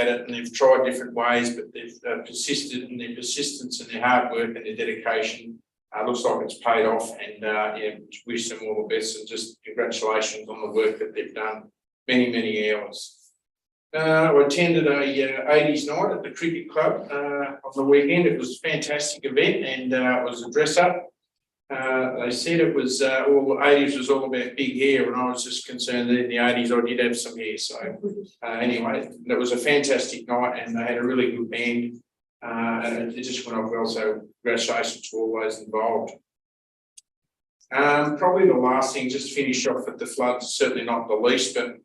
I: it, and they've tried different ways, but they've persisted, and their persistence and their hard work and their dedication looks like it's paid off. And yeah, wish them all the best, and just congratulations on the work that they've done, many hours. I attended a 80s night at the cricket club on the weekend. It was a fantastic event, and it was a dress up. They said it was all the 80s was all about big hair, and I was just concerned that in the 80s I did have some hair. So anyway, it was a fantastic night, and they had a really good band, and it just went off well. So congratulations to all those involved. Probably the last thing, just to finish off with the floods, certainly not the least, but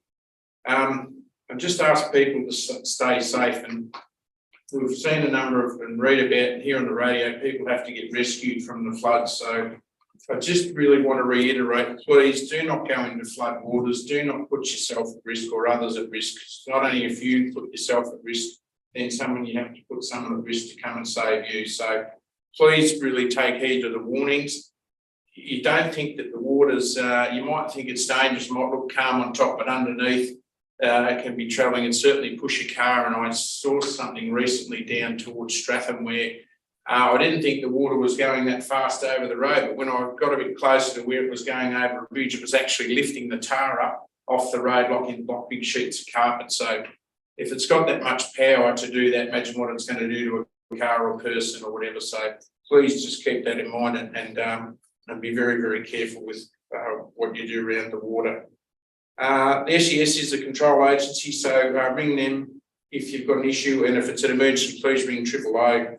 I: I've just asked people to stay safe, and we've seen a number of and read about and hear on the radio people have to get rescued from the floods. So I just really want to reiterate, please do not go into flood waters. Do not put yourself at risk or others at risk. It's not only if you put yourself at risk, then someone you have to put someone at risk to come and save you. So please really take heed of the warnings. You don't think that the water's, you might think it's dangerous, might look calm on top, but underneath it can be troubling and certainly push a car. And I saw something recently down towards Stratham where I didn't think the water was going that fast over the road, but when I got a bit closer to where it was going over a bridge, it was actually lifting the tar up off the road like big sheets of carpet. So if it's got that much power to do that, imagine what it's going to do to a car or person or whatever. So please just keep that in mind and be very, very careful with what you do around the water. The SES is a control agency, so ring them if you've got an issue, and if it's an emergency, please ring 000.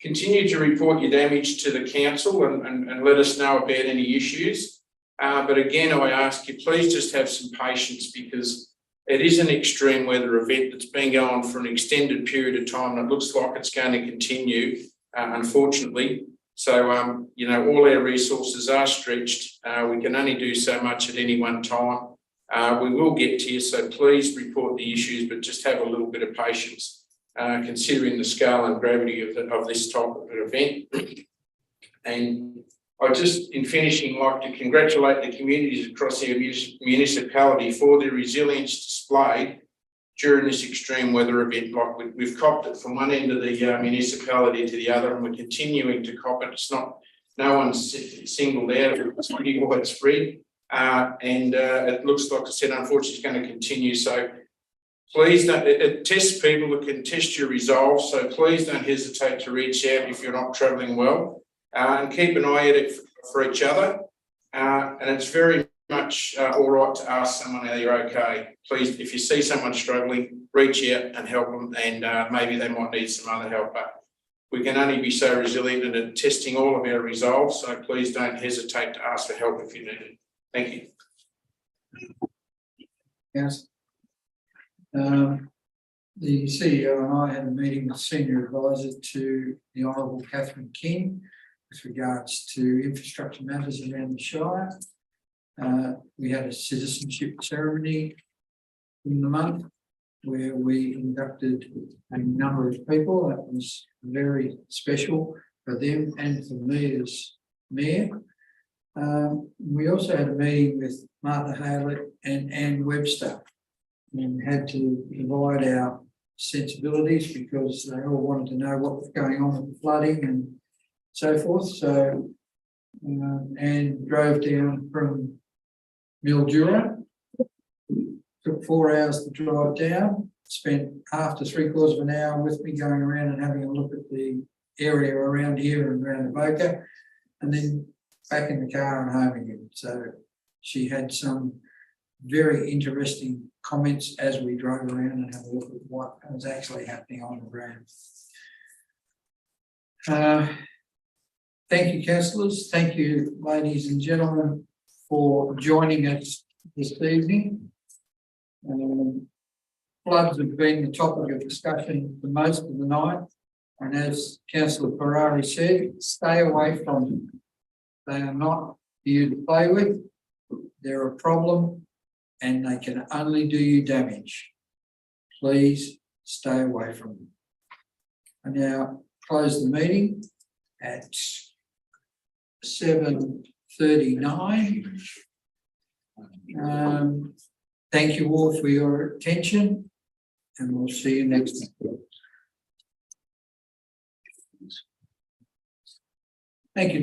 I: Continue to report your damage to the council and let us know about any issues. But again, I ask you, please just have some patience because it is an extreme weather event that's been going on for an extended period of time and it looks like it's going to continue, unfortunately. So, you know, all our resources are stretched. We can only do so much at any one time. We will get to you, so please report the issues, but just have a little bit of patience, considering the scale and gravity of this type of event. And I just, in finishing, like to congratulate the communities across our municipality for their resilience displayed during this extreme weather event. Like we've copped it from one end of the municipality to the other, and we're continuing to cop it. It's not, no one's singled out, it's pretty widespread. It looks like I said, unfortunately, it's going to continue. So please don't, it tests people that can test your resolve. So please don't hesitate to reach out if you're not travelling well, and keep an eye out for each other. And it's very much all right to ask someone how you're okay. Please, if you see someone struggling, reach out and help them, and maybe they might need some other help. But we can only be so resilient and at testing all of our resolve. So please don't hesitate to ask for help if you need it. Thank you.
A: Yes. The CEO and I had a meeting with Senior Advisor to the Honourable Catherine King with regards to infrastructure matters around the Shire. We had a citizenship ceremony in the month where we inducted a number of people. That was very special for them and for me as Mayor. We also had a meeting with Martha Haylett and Anne Webster and had to divide our sensibilities because they all wanted to know what was going on with the flooding and so forth. So Anne drove down from Mildura, took 4 hours to drive down, spent half to 3/4 of an hour with me going around and having a look at the area around here and around the Boca, and then back in the car and home again. So she had some very interesting comments as we drove around and had a look at what was actually happening on the ground. Thank you, councillors. Thank you, ladies and gentlemen, for joining us this evening. Floods have been the topic of discussion for most of the night. And as Councillor Ferrari said, stay away from them. They are not for you to play with. They're a problem and they can only do you damage. Please stay away from them. I now close the meeting at 7:39. Thank you all for your attention and we'll see you next time. Thank you.